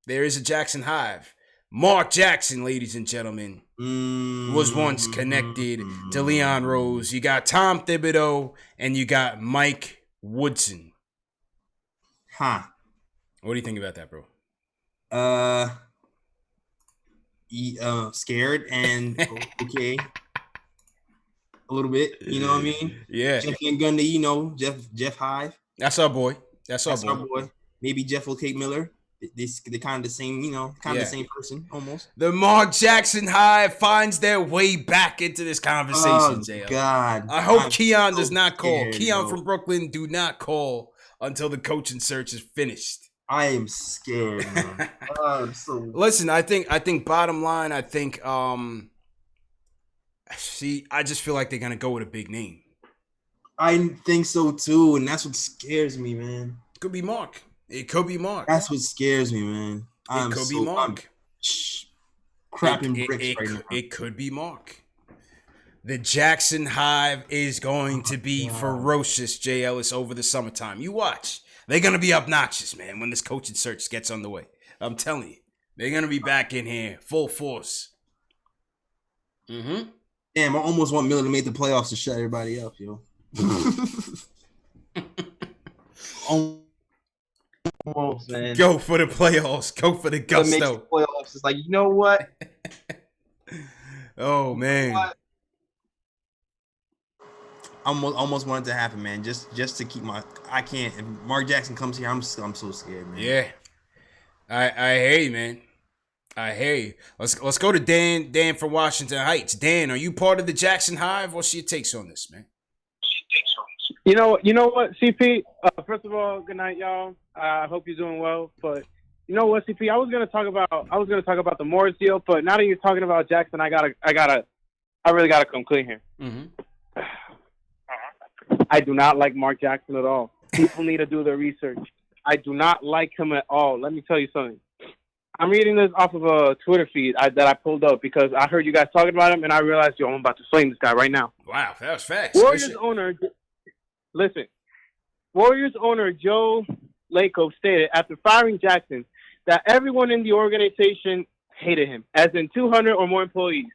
There is a Jackson Hive. Mark Jackson, ladies and gentlemen, was once connected to Leon Rose. You got Tom Thibodeau and you got Mike Woodson. Huh. What do you think about that, bro? Scared and okay. A little bit, you know what I mean? Yeah. Jeff Van Gundy, Jeff Hive. That's our boy. That's our boy. Maybe Jeff will take Miller. They're kind of the same, the same person almost. The Mark Jackson Hive finds their way back into this conversation, JL. God. I hope Keon does not call. Keon from Brooklyn, do not call until the coaching search is finished. I am scared, man. Listen, I think bottom line, I just feel like they're gonna go with a big name. I think so too, and that's what scares me, man. Could be Mark. It could be Mark. That's what scares me, man. It could be Mark. Crapping bricks right now. It could be Mark. The Jackson Hive is going to be ferocious, Jay Ellis, over the summertime. You watch. They're going to be obnoxious, man, when this coaching search gets underway. I'm telling you. They're going to be back in here, full force. Damn, I almost want Miller to make the playoffs to shut everybody up, yo. Almost, man. Go for the playoffs. Go for the gusto. The playoffs. It's like, you know what? Oh, man. Almost want it to happen, man. Just to keep I can't. If Mark Jackson comes here, I'm so scared, man. Yeah. I hear you, man. I hear you. Let's go to Dan from Washington Heights. Dan, are you part of the Jackson Hive? What's your takes on this, man? You know what, CP? First of all, good night, y'all. I hope you're doing well. But you know what, CP? I was gonna talk about the Morris deal, but now that you're talking about Jackson, I really gotta come clean here. Mm-hmm. I do not like Mark Jackson at all. People need to do their research. I do not like him at all. Let me tell you something. I'm reading this off of a Twitter feed that I pulled up because I heard you guys talking about him, and I realized, I'm about to flame this guy right now. Wow, that was fast. Warriors owner Joe Lacob stated after firing Jackson that everyone in the organization hated him, as in 200 or more employees.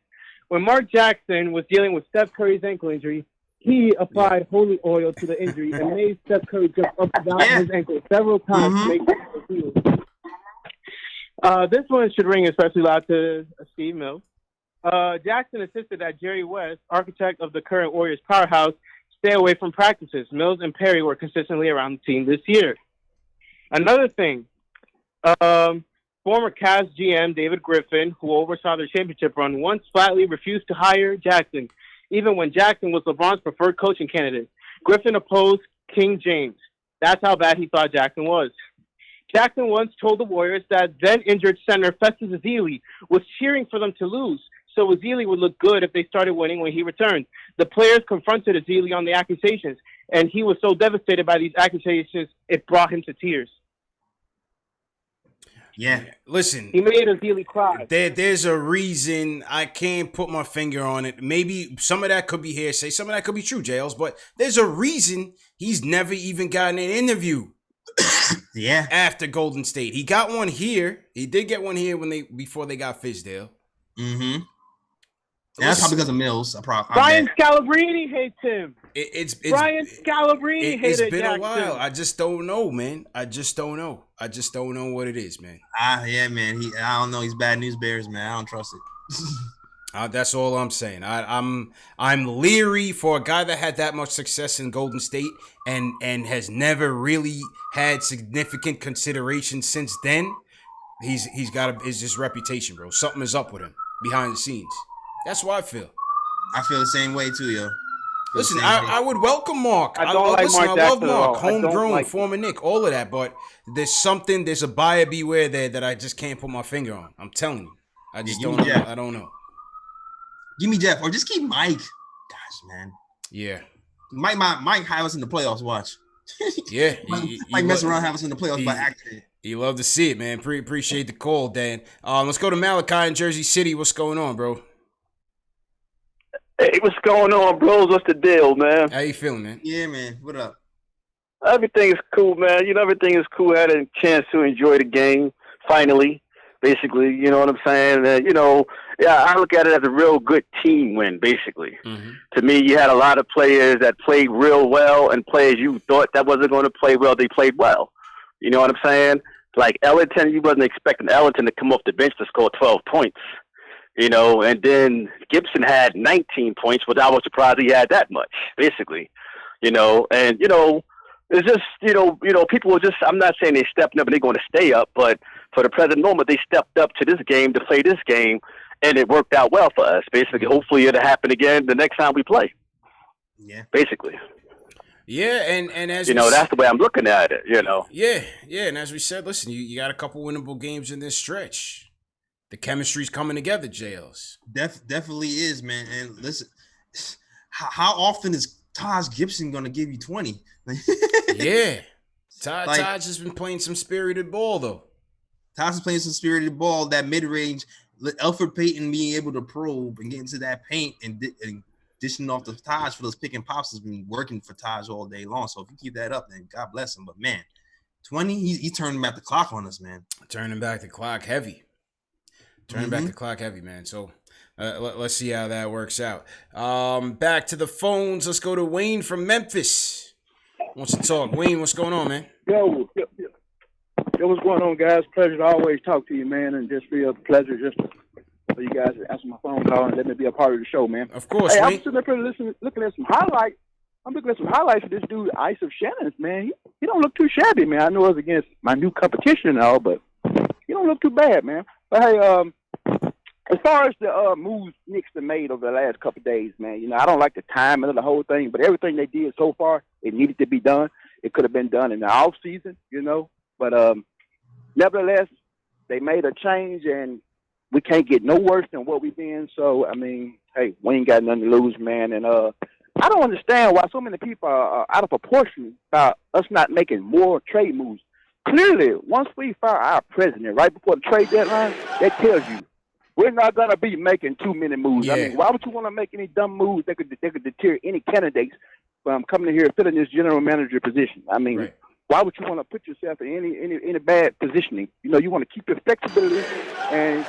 When Mark Jackson was dealing with Steph Curry's ankle injury, he applied holy oil to the injury and made Steph Curry jump up and down his ankle several times to make it heal. This one should ring especially loud to Steve Mills. Jackson insisted that Jerry West, architect of the current Warriors powerhouse, stay away from practices. Mills and Perry were consistently around the team this year. Another thing, former Cavs GM David Griffin, who oversaw their championship run, once flatly refused to hire Jackson, even when Jackson was LeBron's preferred coaching candidate. Griffin opposed King James. That's how bad he thought Jackson was. Jackson once told the Warriors that then-injured center Festus Ezeli was cheering for them to lose, so Ezeli would look good if they started winning when he returned. The players confronted Ezeli on the accusations, and he was so devastated by these accusations, it brought him to tears. Yeah. Listen. He made Ezeli cry. There's a reason. I can't put my finger on it. Maybe some of that could be hearsay. Some of that could be true, Jails. But there's a reason he's never even gotten an interview. Yeah. After Golden State. He got one here. He did get one here before they got Fizdale. Mm-hmm. Yeah, that's probably because of Mills. Brian Scalabrine hates him. It's Brian Scalabrine hated It's been Jackson. a while. I just don't know, man. I just don't know what it is, man. Yeah, man. I don't know. He's bad news bears, man. I don't trust it. That's all I'm saying. I'm leery for a guy that had that much success in Golden State and has never really had significant consideration since then. He's got his reputation, bro. Something is up with him behind the scenes. That's what I feel. I feel the same way too, yo. Listen, I would welcome Mark. I love Mark, homegrown, former Knick, all of that. But there's a buyer beware there that I just can't put my finger on. I'm telling you, I just don't know. I don't know. Give me Jeff, or just keep Mike. Gosh, man. Yeah. Mike have us in the playoffs. Watch. Yeah. Mike mess around, have us in the playoffs by accident. You love to see it, man. Appreciate the call, Dan. Let's go to Malachi in Jersey City. What's going on, bro? Hey, what's going on, bros? What's the deal, man? How you feeling, man? Yeah, man. What up? Everything is cool, man. Everything is cool. I had a chance to enjoy the game, finally, basically. You know what I'm saying? I look at it as a real good team win, basically. Mm-hmm. To me, you had a lot of players that played real well, and players you thought that wasn't going to play well, they played well. You know what I'm saying? Like Ellington, you wasn't expecting Ellington to come off the bench to score 12 points. And then Gibson had 19 points, but I was surprised he had that much, basically. It's just, people were just, I'm not saying they stepped up and they're going to stay up, but for the present moment, they stepped up to this game to play this game, and it worked out well for us, basically. Hopefully it'll happen again the next time we play. Yeah. Basically. Yeah, and as that's the way I'm looking at it, Yeah, and as we said, listen, you got a couple winnable games in this stretch. The chemistry's coming together, JLs. Definitely is, man. And listen, how often is Taj Gibson going to give you 20? Yeah. Taj has been playing some spirited ball, though. Taj is playing some spirited ball, that mid-range. Elfrid Payton being able to probe and get into that paint and dishing off the Taj for those pick and pops has been working for Taj all day long. So if you keep that up, then God bless him. But, man, 20, he's turning back the clock on us, man. Turning back the clock heavy. Back the clock heavy, man. So let's see how that works out. Back to the phones. Let's go to Wayne from Memphis. Wants to talk. Wayne, what's going on, man? Yo, what's going on, guys? Pleasure to always talk to you, man, and just real pleasure just for you guys to answer my phone call and let me be a part of the show, man. Of course, Hey, Wayne. I'm sitting up here looking at some highlights. I'm looking at some highlights of this dude, Ice of Shannon's, man. He don't look too shabby, man. I know it's against my new competition and all, but he don't look too bad, man. But hey, as far as the moves Knicks have made over the last couple of days, man, I don't like the timing of the whole thing, but everything they did so far, it needed to be done. It could have been done in the off season, but nevertheless, they made a change, and we can't get no worse than what we've been. So, I mean, hey, we ain't got nothing to lose, man. And I don't understand why so many people are out of proportion about us not making more trade moves. Clearly, once we fire our president right before the trade deadline, that tells you we're not going to be making too many moves. Yeah. I mean, why would you want to make any dumb moves that could deter any candidates from coming in here and filling this general manager position? I mean, right. Why would you want to put yourself in any bad positioning? You want to keep your flexibility and,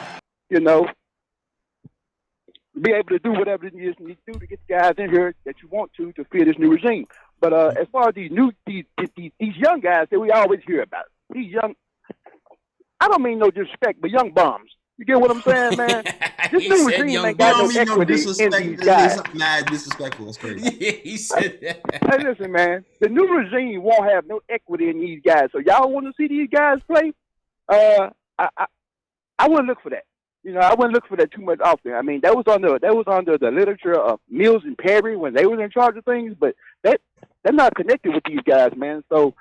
be able to do whatever it is you need to do to get the guys in here that you want to fit this new regime. But as far as these young guys that we always hear about, these young, I don't mean no disrespect, but young bums. You get what I'm saying, man? This new regime ain't got no equity in these guys. Mad disrespectful. It's crazy. Yeah, he said that. Hey, listen, man. The new regime won't have no equity in these guys. So y'all want to see these guys play? I wouldn't look for that. I wouldn't look for that too much often. I mean, that was under the literature of Mills and Perry when they were in charge of things, but they're not connected with these guys, man. So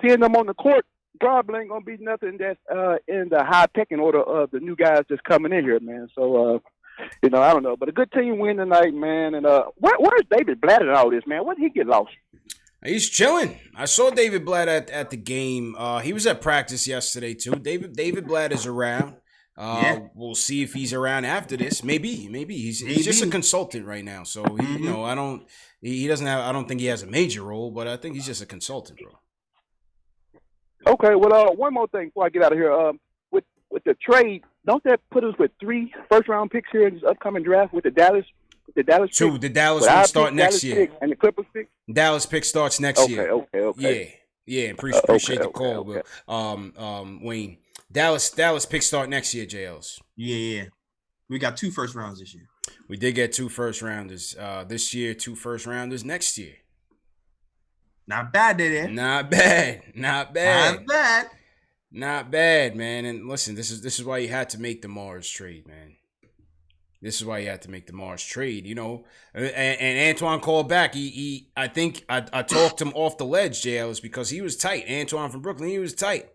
seeing them on the court probably ain't gonna be nothing that's in the high pecking order of the new guys that's coming in here, man. So I don't know, but a good team win tonight, man. And where's David Blatt in all this, man? Where did he get lost? He's chilling. I saw David Blatt at the game. He was at practice yesterday too. David Blatt is around. We'll see if he's around after this. Maybe he's just a consultant right now. So I don't think he has a major role, but I think he's just a consultant, bro. Okay, well, one more thing before I get out of here. With with the trade, don't that put us with 3 first-round picks here in this upcoming draft with the Dallas? The Dallas one start next year, and the Clippers pick. Dallas pick starts next year. Okay. Yeah. Appreciate the call, okay. Wayne. Dallas pick start next year, JLs. Yeah. We got 2 first rounds this year. We did get 2 first rounders this year, 2 first rounders next year. Not bad, did it? Not bad, man. And listen, this is why you had to make the Mars trade, man. This is why you had to make the Mars trade, you know. And Antoine called back. I think I talked him off the ledge, JLs, because he was tight. Antoine from Brooklyn, he was tight.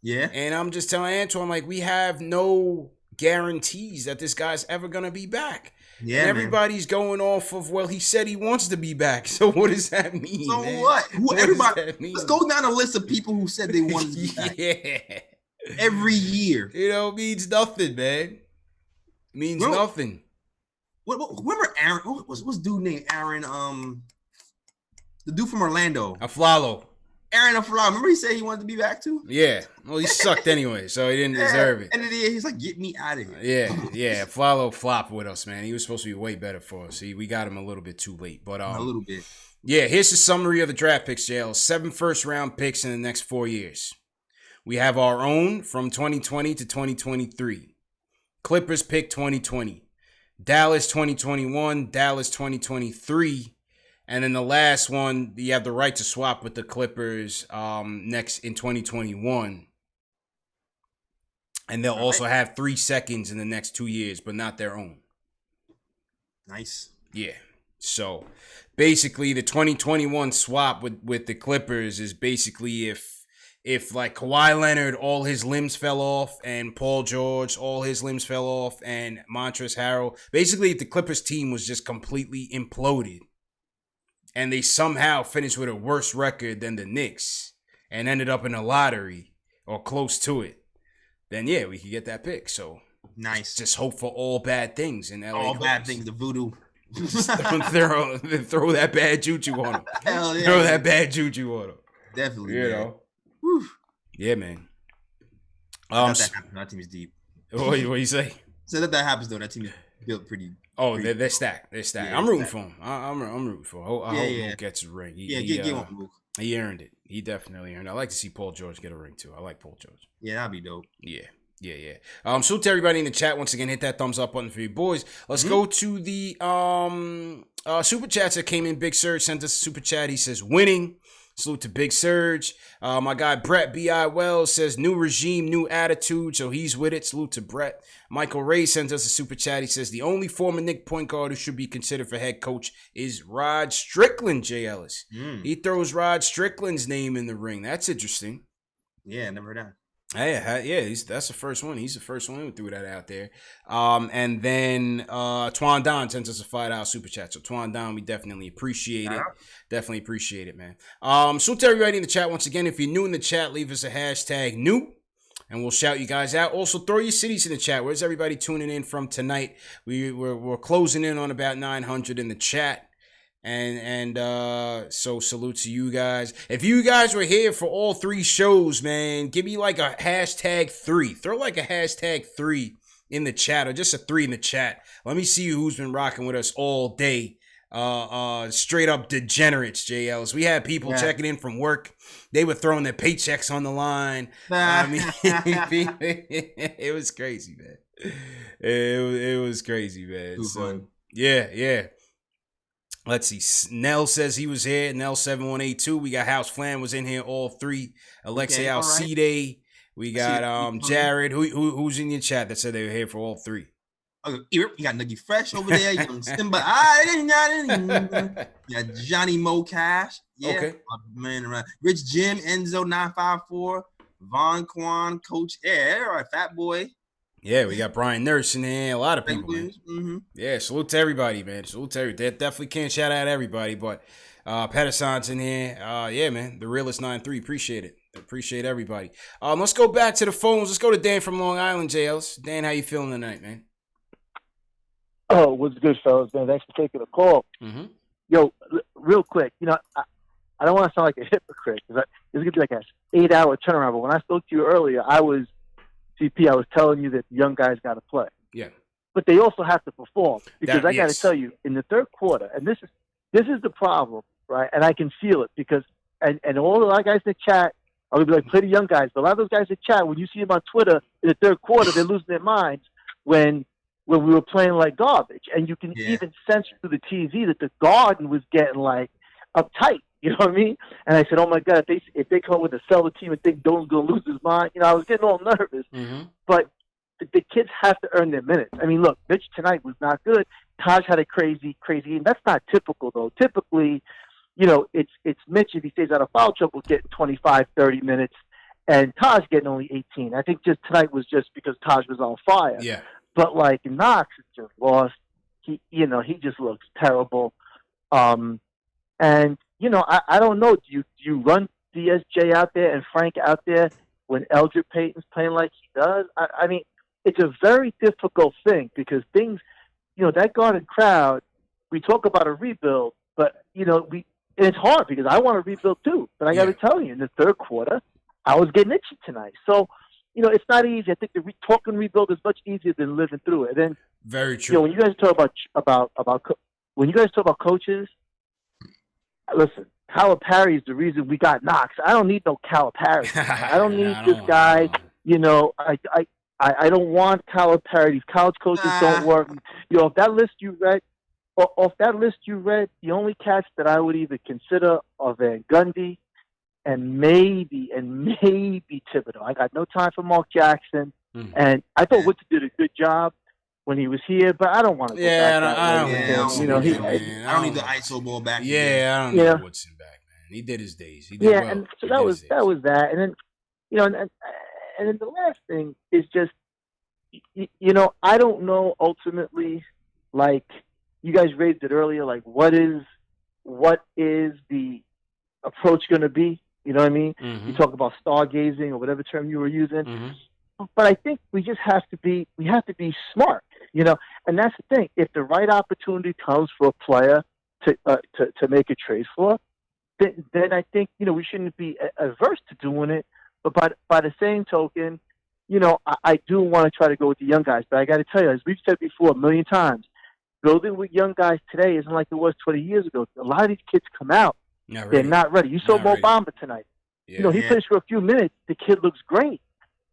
Yeah. And I'm just telling Antoine, like, we have no guarantees that this guy's ever gonna be back. Yeah, and everybody's going off of, well, he said he wants to be back. So what does that mean? So man? what? Everybody, let's go down a list of people who said they wanted to be back. Yeah. Every year. You know, means nothing, man. Means nothing. Remember Aaron? What's dude named Aaron? The dude from Orlando. Aflalo. Aaron Aflalo. Remember he said he wanted to be back too? Yeah. Well, he sucked anyway, so he didn't deserve it. And then he's like, get me out of here. Yeah. Aflalo flopped with us, man. He was supposed to be way better for us. We got him a little bit too late. But a little bit. Yeah, here's the summary of the draft picks, JL. 7 first-round picks in the next 4 years. We have our own from 2020 to 2023. Clippers pick 2020. Dallas 2021. Dallas 2023. And then the last one, you have the right to swap with the Clippers next in 2021. And they'll also have 3 seconds in the next 2 years, but not their own. Nice. Yeah. So basically the 2021 swap with the Clippers is basically if like Kawhi Leonard, all his limbs fell off, and Paul George, all his limbs fell off, and Montrezl Harrell, basically if the Clippers team was just completely imploded, and they somehow finished with a worse record than the Knicks and ended up in a lottery or close to it, then yeah, we could get that pick. So nice. Just hope for all bad things in LA. All bad things, the voodoo. throw that bad juju on him. Hell yeah. Throw that bad juju on him. Definitely. You know. Whew. Yeah, man. That team is deep. What you say? So that happens though. That team is built pretty. Oh, they're stacked. They're stacked. Yeah, I'm rooting for him. I'm rooting for him. I hope Luke gets a ring. Get one, Luke. He earned it. He definitely earned it. I like to see Paul George get a ring too. I like Paul George. Yeah, that'd be dope. Yeah. Salute to everybody in the chat. Once again, hit that thumbs up button for you boys. Let's go to the super chats that came in. Big Surge sent us a super chat. He says, winning. Salute to Big Surge. My guy Brett B.I. Wells says, new regime, new attitude. So he's with it. Salute to Brett. Michael Ray sent us a super chat. He says, the only former Knicks point guard who should be considered for head coach is Rod Strickland, J. Ellis. He throws Rod Strickland's name in the ring. That's interesting. Yeah, never heard that. Yeah, that's the first one. He's the first one who threw that out there. And then Twan Don sends us a $5 super chat. So Twan Don, we definitely appreciate it. Definitely appreciate it, man. So to everybody in the chat, once again, if you're new in the chat, leave us a hashtag new, and we'll shout you guys out. Also, throw your cities in the chat. Where's everybody tuning in from tonight? We're closing in on about 900 in the chat. And so salute to you guys. If you guys were here for all 3 shows, man, give me like a hashtag 3. Throw like a hashtag 3 in the chat, or just a 3 in the chat. Let me see who's been rocking with us all day. Straight up degenerates, JLs. We had people checking in from work. They were throwing their paychecks on the line. I mean, it was crazy, man. It was crazy, man. So yeah. Let's see. Nell says he was here. Nell 7182. We got House Flan was in here. All 3. Alexei Alcide. We got Jared. Who's in your chat that said they were here for all 3? You got Nuggy Fresh over there. You got Simba. Yeah, Johnny Mo Cash. Yeah, okay. Man, around. Rich Jim Enzo 954. Von Quan Coach. Yeah, all right, Fat Boy. Yeah, we got Brian Nurse in there. A lot of people, man. Yeah, salute to everybody, man. Salute to everybody. They definitely can't shout out everybody, but Pedersen's in here. Yeah, man. The Realist 93. Appreciate it. Appreciate everybody. Let's go back to the phones. Let's go to Dan from Long Island, JLs. Dan, how you feeling tonight, man? Oh, what's good, fellas, man? Thanks for taking the call. Yo, real quick, you know, I don't want to sound like a hypocrite because this is going to be like an 8-hour turnaround, but when I spoke to you earlier, I was CP, I was telling you that the young guys got to play. Yeah. But they also have to perform, because I got to tell you, in the third quarter, and this is the problem, right? And I can feel it, because and all the guys in the chat, I would be like, play the young guys. But a lot of those guys in the chat, when you see them on Twitter in the third quarter, they're losing their minds when we were playing like garbage. And you can even sense through the TV that the Garden was getting like uptight. You know what I mean? And I said, oh my God, if they come up with a seller team and think Dolan's going to lose his mind, I was getting all nervous. Mm-hmm. But the kids have to earn their minutes. I mean, look, Mitch tonight was not good. Taj had a crazy game. That's not typical, though. Typically, it's Mitch, if he stays out of foul trouble, getting 25, 30 minutes, and Taj getting only 18. I think just tonight was just because Taj was on fire. Yeah. But like Knox is just lost. He just looks terrible. And I don't know. Do you run DSJ out there and Frank out there when Eldred Payton's playing like he does? I mean, it's a very difficult thing, because things, that Garden crowd. We talk about a rebuild, but it's hard, because I want to rebuild too. But I got to tell you, in the third quarter, I was getting itchy tonight. So, it's not easy. I think talking rebuild is much easier than living through it. And then, very true. When you guys talk when you guys talk about coaches, listen, Calipari is the reason we got Knox. I don't need no Calipari. I don't need this guy. I don't want Calipari. These college coaches don't work. If that list you read, the only cats that I would even consider are Van Gundy and maybe Thibodeau. I got no time for Mark Jackson. Mm-hmm. And I thought Woodson did a good job when he was here, but I don't want to go back. I don't need the ISO ball back. Yeah, I don't need Woodson back, man. He did his days. He did well. And so that was that. And then, and then the last thing is just, I don't know ultimately, like you guys raised it earlier, like what is the approach going to be? You know what I mean? Mm-hmm. You talk about stargazing or whatever term you were using. Mm-hmm. But I think we just have to be smart, and that's the thing. If the right opportunity comes for a player to make a trade for, then I think, we shouldn't be averse to doing it. But by the same token, I do want to try to go with the young guys. But I got to tell you, as we've said before a million times, building with young guys today isn't like it was 20 years ago. A lot of these kids come out. They're not ready. You saw Mo Bamba tonight. Yeah. He plays for a few minutes. The kid looks great.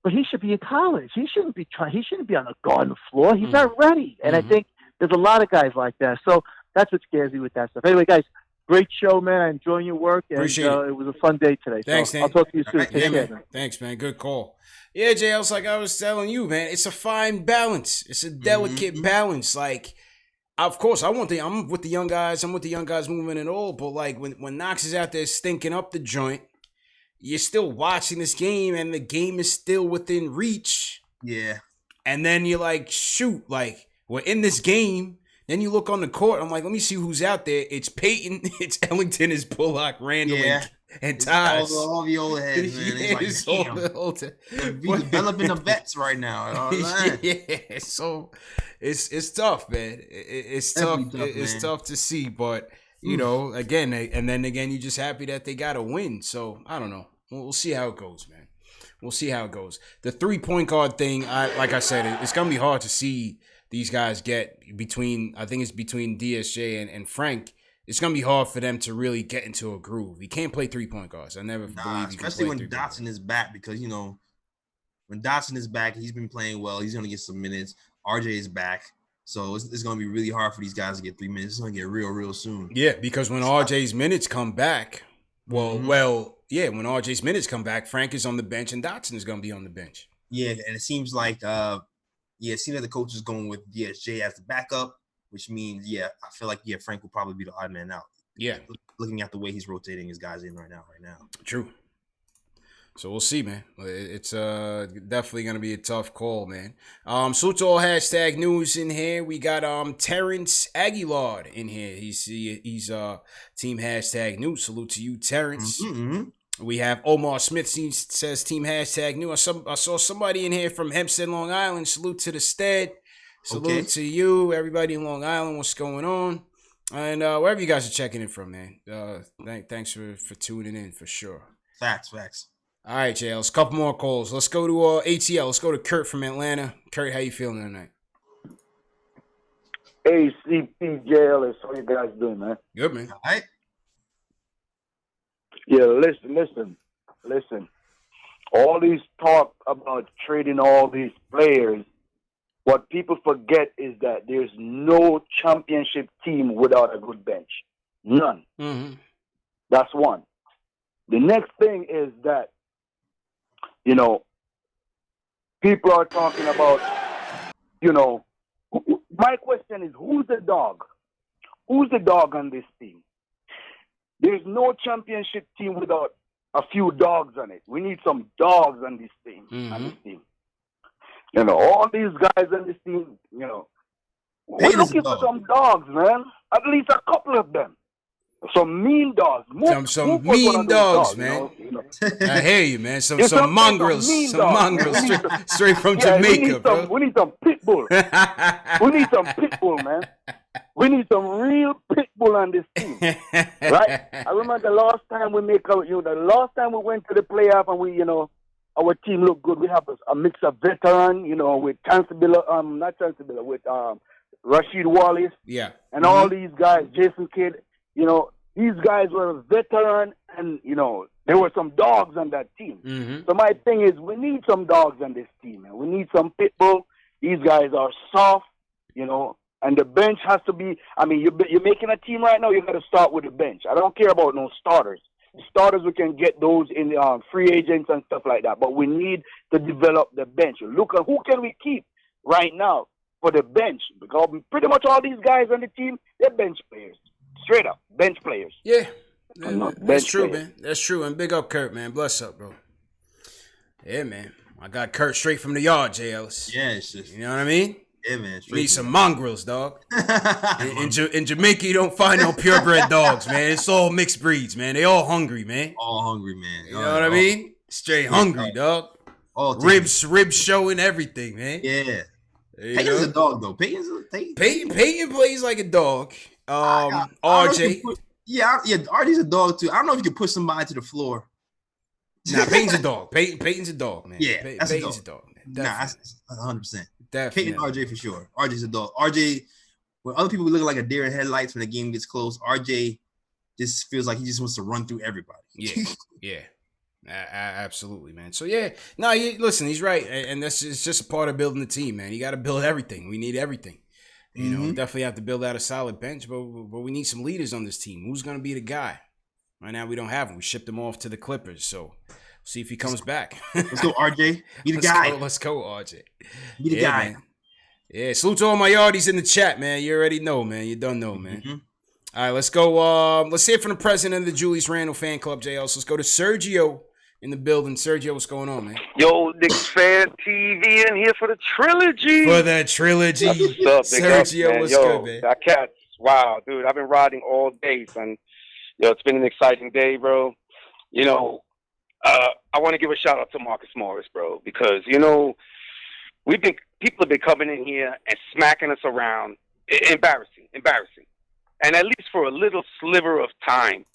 But he should be in college. He shouldn't be on the Garden floor. He's not ready. And I think there's a lot of guys like that. So that's what scares me with that stuff. Anyway, guys, great show, man. I'm enjoying your work. And it was a fun day today. Thanks, so I'll talk to you soon. Take care, man. Thanks, man. Good call. Yeah, Jay, I was telling you, man, it's a fine balance. It's a delicate balance. Like, of course, I'm with the young guys. I'm with the young guys movement and all. But like when Knox is out there stinking up the joint, you're still watching this game and the game is still within reach. Yeah. And then you're like, shoot, like we're in this game. Then you look on the court. I'm like, let me see who's out there. It's Peyton. It's Ellington. It's Bullock, Randall, and Taj. All the old heads, man. It's like, damn. We're developing the vets right now. Yeah. So it's tough, man. It's tough. It's tough to see, but again, and then again, you're just happy that they got a win. So I don't know. We'll see how it goes, man. We'll see how it goes. The 3-point guard thing, like I said, it's gonna be hard to see these guys get between DSJ and Frank. It's gonna be hard for them to really get into a groove. He can't play 3-point guards. I never believe, especially when Dotson is back, because when Dotson is back, he's been playing well. He's gonna get some minutes. RJ is back, so it's gonna be really hard for these guys to get 3 minutes. It's gonna get real soon. Yeah, because when RJ's minutes come back, when RJ's minutes come back, Frank is on the bench and Dotson is gonna be on the bench. Yeah, and it seems like it seems like the coach is going with DSJ as the backup, which means, I feel like, Frank will probably be the odd man out. Yeah. Looking at the way he's rotating his guys in right now. True. So we'll see, man. It's definitely going to be a tough call, man. Salute to all hashtag news in here. We got Terrence Aguilar in here. He's team hashtag news. Salute to you, Terrence. Mm-hmm. We have Omar Smith says team hashtag new. I saw somebody in here from Hempstead, Long Island. Salute to the stead. Salute to you, everybody in Long Island. What's going on? And wherever you guys are checking in from, man. Thanks for tuning in for sure. Facts. All right, JLs. Couple more calls. Let's go to ATL. Let's go to Kurt from Atlanta. Kurt, how you feeling tonight? Hey, CPJLS. How you guys doing, man? Good, man. All right. Yeah, listen. All these talk about trading all these players, what people forget is that there's no championship team without a good bench. None. Mm-hmm. That's one. The next thing is that, people are talking about, my question is, who's the dog? Who's the dog on this team? There's no championship team without a few dogs on it. We need some dogs on this team. Mm-hmm. All these guys on this team, we're looking for some dogs, man. At least a couple of them. Some mean dogs. Some mean dogs, man. I hear you, man. Some mongrels. Some mongrels straight from Jamaica, bro. We need some pit bull. We need some pit bull, man. We need some real pit bull on this team, right? I remember the last time we went to the playoff and our team looked good. We have a mix of veteran, with with Rasheed Wallace, and all these guys, Jason Kidd. These guys were veteran, and there were some dogs on that team. Mm-hmm. So my thing is, we need some dogs on this team, man. We need some pit bull. These guys are soft, and the bench has to be. I mean, you're making a team right now. You got to start with the bench. I don't care about no starters. The starters, we can get those in free agents and stuff like that. But we need to develop the bench. Look at who can we keep right now for the bench, because pretty much all these guys on the team, they're bench players. Straight up, bench players. Yeah, that's true, man. That's true. And big up, Kurt, man. Bless up, bro. Yeah, man. I got Kurt straight from the yard, JLs. Yeah, it's just, you know what I mean? Yeah, man. You need some mongrels, dog. in Jamaica, you don't find no purebred dogs, man. It's all mixed breeds, man. They all hungry, man. All hungry, man. You know what I mean? Straight hungry, dog. All ribs showing everything, man. Yeah. Peyton's a dog, though. Peyton plays like a dog. RJ. RJ's a dog too. I don't know if you can push somebody to the floor. Nah, Peyton's a dog. Peyton's a dog, man. Yeah, Peyton's a dog, man. Definitely. Nah, 100%. Definitely. Peyton, RJ for sure. RJ's a dog. RJ, when other people look like a deer in headlights when the game gets close, RJ just feels like he just wants to run through everybody. Yeah. Absolutely, man. So listen, he's right, and it's just a part of building the team, man. You got to build everything. We need everything. Definitely have to build out a solid bench, but we need some leaders on this team. Who's going to be the guy? Right now, we don't have him. We shipped him off to the Clippers, so see if he comes back. Let's go, RJ. Be the guy. Let's go, RJ. Be the guy. Man. Yeah, salute to all my yardies in the chat, man. You already know, man. You don't know, man. Mm-hmm. All right, let's go. Let's hear from the president of the Julius Randle fan club, JL. So let's go to Sergio in the building. Sergio, what's going on, man? Yo, KnicksFanTV in here for the trilogy. For the trilogy. What's up, Sergio, what's good, man? That cat's, wow, dude. I've been riding all day, son. Yo, it's been an exciting day, bro. I want to give a shout out to Marcus Morris, bro, because, people have been coming in here and smacking us around. Embarrassing. And at least for a little sliver of time,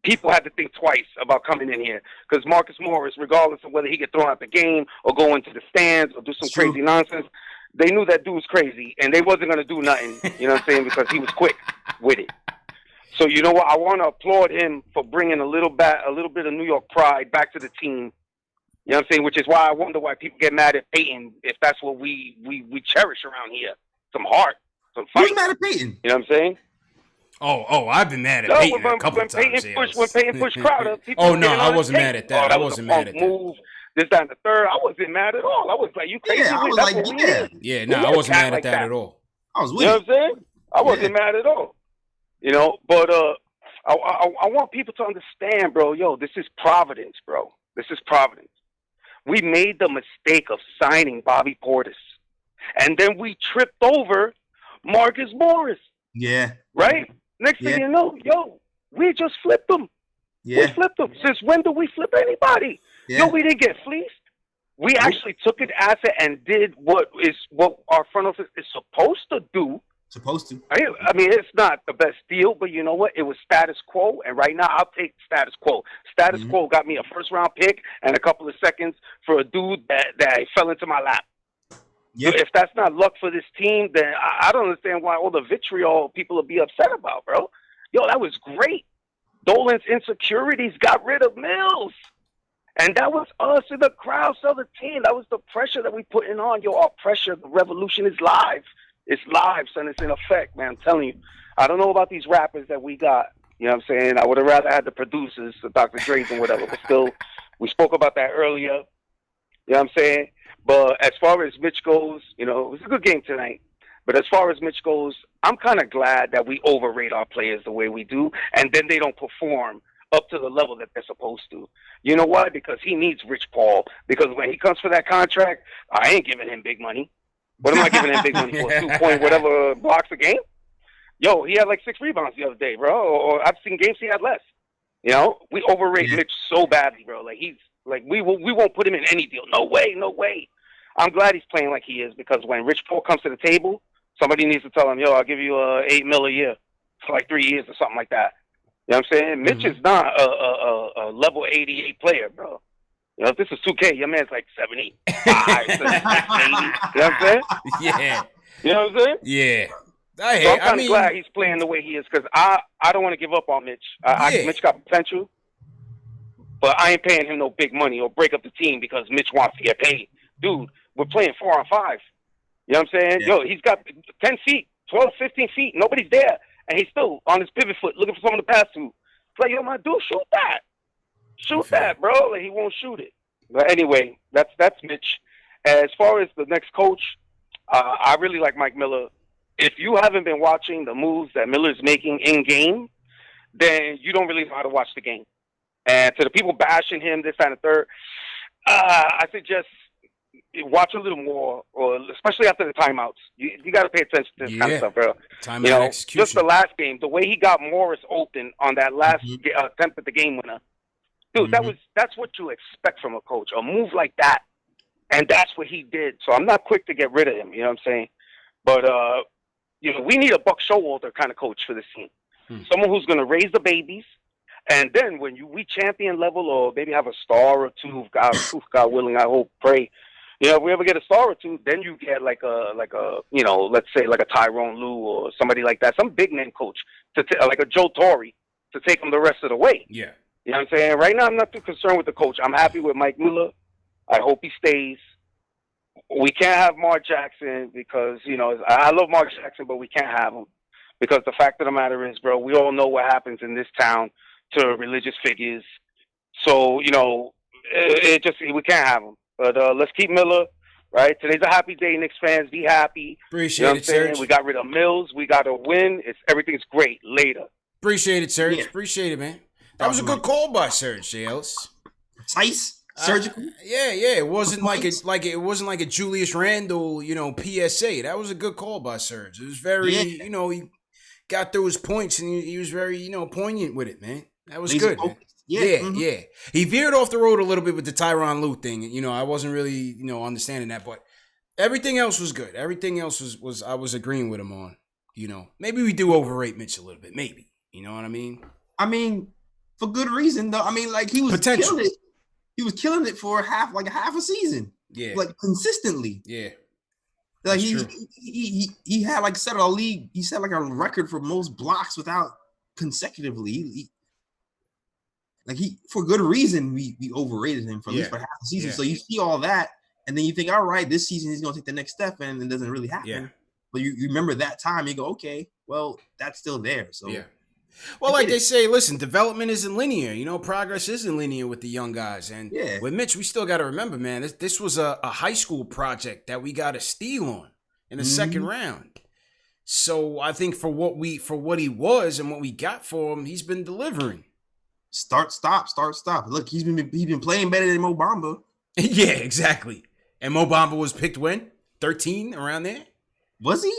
people had to think twice about coming in here, because Marcus Morris, regardless of whether he get thrown out the game or go into the stands or do some crazy nonsense, they knew that dude was crazy, and they wasn't going to do nothing, you know what I'm saying, because he was quick with it. So you know what? I want to applaud him for bringing a little bit of New York pride back to the team. You know what I'm saying? Which is why I wonder why people get mad at Peyton, if that's what we cherish around here. Some heart, some fight. Who's mad at Peyton? You know what I'm saying? Oh, I've been mad at Peyton a couple of times. When Peyton pushed Crowder, I wasn't mad at that. I wasn't mad at that. Move this down the third. I wasn't mad at all. I was like, you crazy? Yeah, I was like, I wasn't mad at that at all. I was with you. You know what I'm saying? I wasn't mad at all. But I want people to understand, bro. Yo, this is Providence, bro. This is Providence. We made the mistake of signing Bobby Portis, and then we tripped over Marcus Morris. Yeah. Right? Next thing you know, we just flipped them. Yeah. We flipped them. Since when do we flip anybody? Yeah. No, we didn't get fleeced. We actually took an asset and did what our front office is supposed to do, Supposed to. I mean, it's not the best deal, but you know what? It was status quo, and right now I'll take status quo. Status quo got me a first-round pick and a couple of seconds for a dude that fell into my lap. Yep. If that's not luck for this team, then I don't understand why all the vitriol people will be upset about, bro. Yo, that was great. Dolan's insecurities got rid of Mills. And that was us in the crowd, sell the team. That was the pressure that we putting on. Yo, all pressure. The revolution is live. It's live, son. It's in effect, man. I'm telling you. I don't know about these rappers that we got. You know what I'm saying? I would have rather had the producers, the Dr. Dre's and whatever. But still, we spoke about that earlier. You know what I'm saying? But as far as Mitch goes, you know, it was a good game tonight. But as far as Mitch goes, I'm kind of glad that we overrate our players the way we do, and then they don't perform up to the level that they're supposed to. You know why? Because he needs Rich Paul. Because when he comes for that contract, I ain't giving him big money. What am I giving him big money for? 2 point whatever blocks a game? Yo, he had like 6 rebounds the other day, bro. Or I've seen games he had less. You know, we overrate Mitch so badly, bro. Like we won't put him in any deal. No way, no way. I'm glad he's playing like he is, because when Rich Paul comes to the table, somebody needs to tell him, yo, I'll give you $8 million a year for like 3 years or something like that. You know what I'm saying? Mitch is not a level 88 player, bro. You know, if this is 2K, your man's like 75, 80. You know what I'm saying? Yeah. You know what I'm saying? Yeah. I'm kind of glad he's playing the way he is, because I don't want to give up on Mitch. Mitch got potential, but I ain't paying him no big money or break up the team because Mitch wants to get paid. Dude, we're playing 4-on-5. You know what I'm saying? Yeah. Yo, he's got 10 feet, 12, 15 feet. Nobody's there. And he's still on his pivot foot looking for someone to pass to. It's like, yo, my dude, shoot that. Shoot that, bro. Like, he won't shoot it. But anyway, that's Mitch. As far as the next coach, I really like Mike Miller. If you haven't been watching the moves that Miller's making in-game, then you don't really know how to watch the game. And to the people bashing him, this, that, and the third, I suggest watch a little more, or especially after the timeouts. You got to pay attention to this kind of stuff, bro. Timeout execution. Just the last game, the way he got Morris open on that last attempt at the game winner, dude, that's what you expect from a coach, a move like that, and that's what he did. So I'm not quick to get rid of him. You know what I'm saying? But you know, we need a Buck Showalter kind of coach for this team, someone who's going to raise the babies. And then when we champion level, or maybe have a star or two, God willing, I hope, pray. You know, if we ever get a star or two, then you get like a you know, let's say like a Tyrone Lue or somebody like that, some big name coach like a Joe Torre to take them the rest of the way. Yeah, you know what I'm saying? Right now, I'm not too concerned with the coach. I'm happy with Mike Miller. I hope he stays. We can't have Mark Jackson because, you know, I love Mark Jackson, but we can't have him because the fact of the matter is, bro, we all know what happens in this town to religious figures. So, you know, we can't have him. But let's keep Miller, right? Today's a happy day, Knicks fans. Be happy. Appreciate it, Serge. We got rid of Mills. We got a win. Everything's great. Later. Appreciate it, Serge. Yeah. Appreciate it, man. That was a good call by Serge, J. Ellis. Precise, surgical. Yeah. It wasn't it wasn't like a Julius Randle, you know, PSA. That was a good call by Serge. It was very, you know, he got through his points and he was very, you know, poignant with it, man. That was good, man. Yeah. He veered off the road a little bit with the Tyronn Lue thing. You know, I wasn't really, you know, understanding that, but everything else was good. Everything else was I was agreeing with him on. You know, maybe we do overrate Mitch a little bit. Maybe, you know what I mean? I mean, for good reason though. I mean, like he was killing it. He was killing it for half a season. Yeah, like consistently. Yeah, like he had like set a league. He set like a record for most blocks without consecutively. Like for good reason, we overrated him for at least for half the season. So you see all that, and then you think, all right, this season he's going to take the next step, and it doesn't really happen. Yeah. But you remember that time, you go, okay, well, that's still there. So yeah. Well, like they say, listen, development isn't linear. You know, progress isn't linear with the young guys. And with Mitch, we still got to remember, man, this was a high school project that we got a steal on in the second round. So I think for what he was and what we got for him, he's been delivering. Start, stop. Look, he's been playing better than Mo Bamba. Yeah, exactly. And Mo Bamba was picked when? 13, around there? Was he?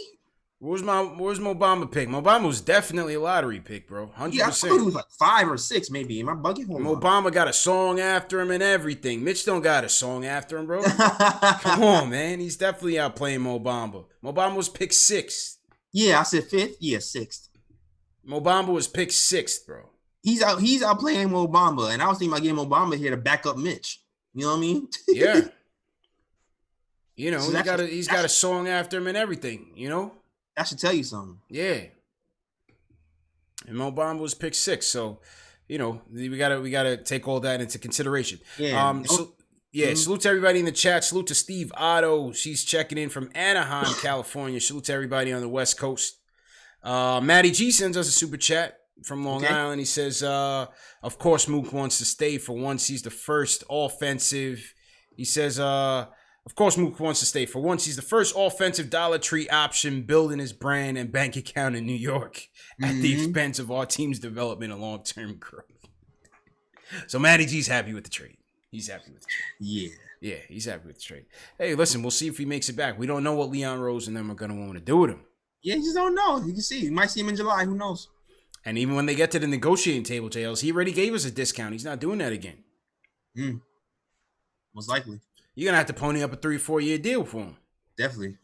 Where's Mo Bamba pick? Mo Bamba was definitely a lottery pick, bro. 100%. Yeah, I thought he was like 5 or 6, maybe. Am I bugging? Mo Bamba got a song after him and everything. Mitch don't got a song after him, bro. Come on, man. He's definitely outplaying Mo Bamba. Mo Bamba was picked 6. Yeah, I said 5th. Yeah, 6th. Mo Bamba was picked 6th, bro. He's out playing Mo Bamba, and I was thinking about getting Mo Bamba here to back up Mitch. You know what I mean? Yeah. You know, So he's got a song after him and everything, you know? That should tell you something. Yeah. And Mo Bamba was picked 6th, so you know, we gotta take all that into consideration. Yeah. Salute to everybody in the chat. Salute to Steve Otto. She's checking in from Anaheim, California. Salute to everybody on the West Coast. Matty G sends us a super chat from Long Island. He says, of course, Mook wants to stay for once. He's the first offensive. He says, of course, Mook wants to stay for once. He's the first offensive Dollar Tree option building his brand and bank account in New York at the expense of our team's development and long-term growth. So Matty G's happy with the trade. He's happy with the trade. Yeah, he's happy with the trade. Hey, listen, we'll see if he makes it back. We don't know what Leon Rose and them are going to want to do with him. Yeah, you just don't know. You can see. You might see him in July. Who knows? And even when they get to the negotiating table, JLs, he already gave us a discount. He's not doing that again. Most likely. You're going to have to pony up a 3-4 year deal for him. Definitely.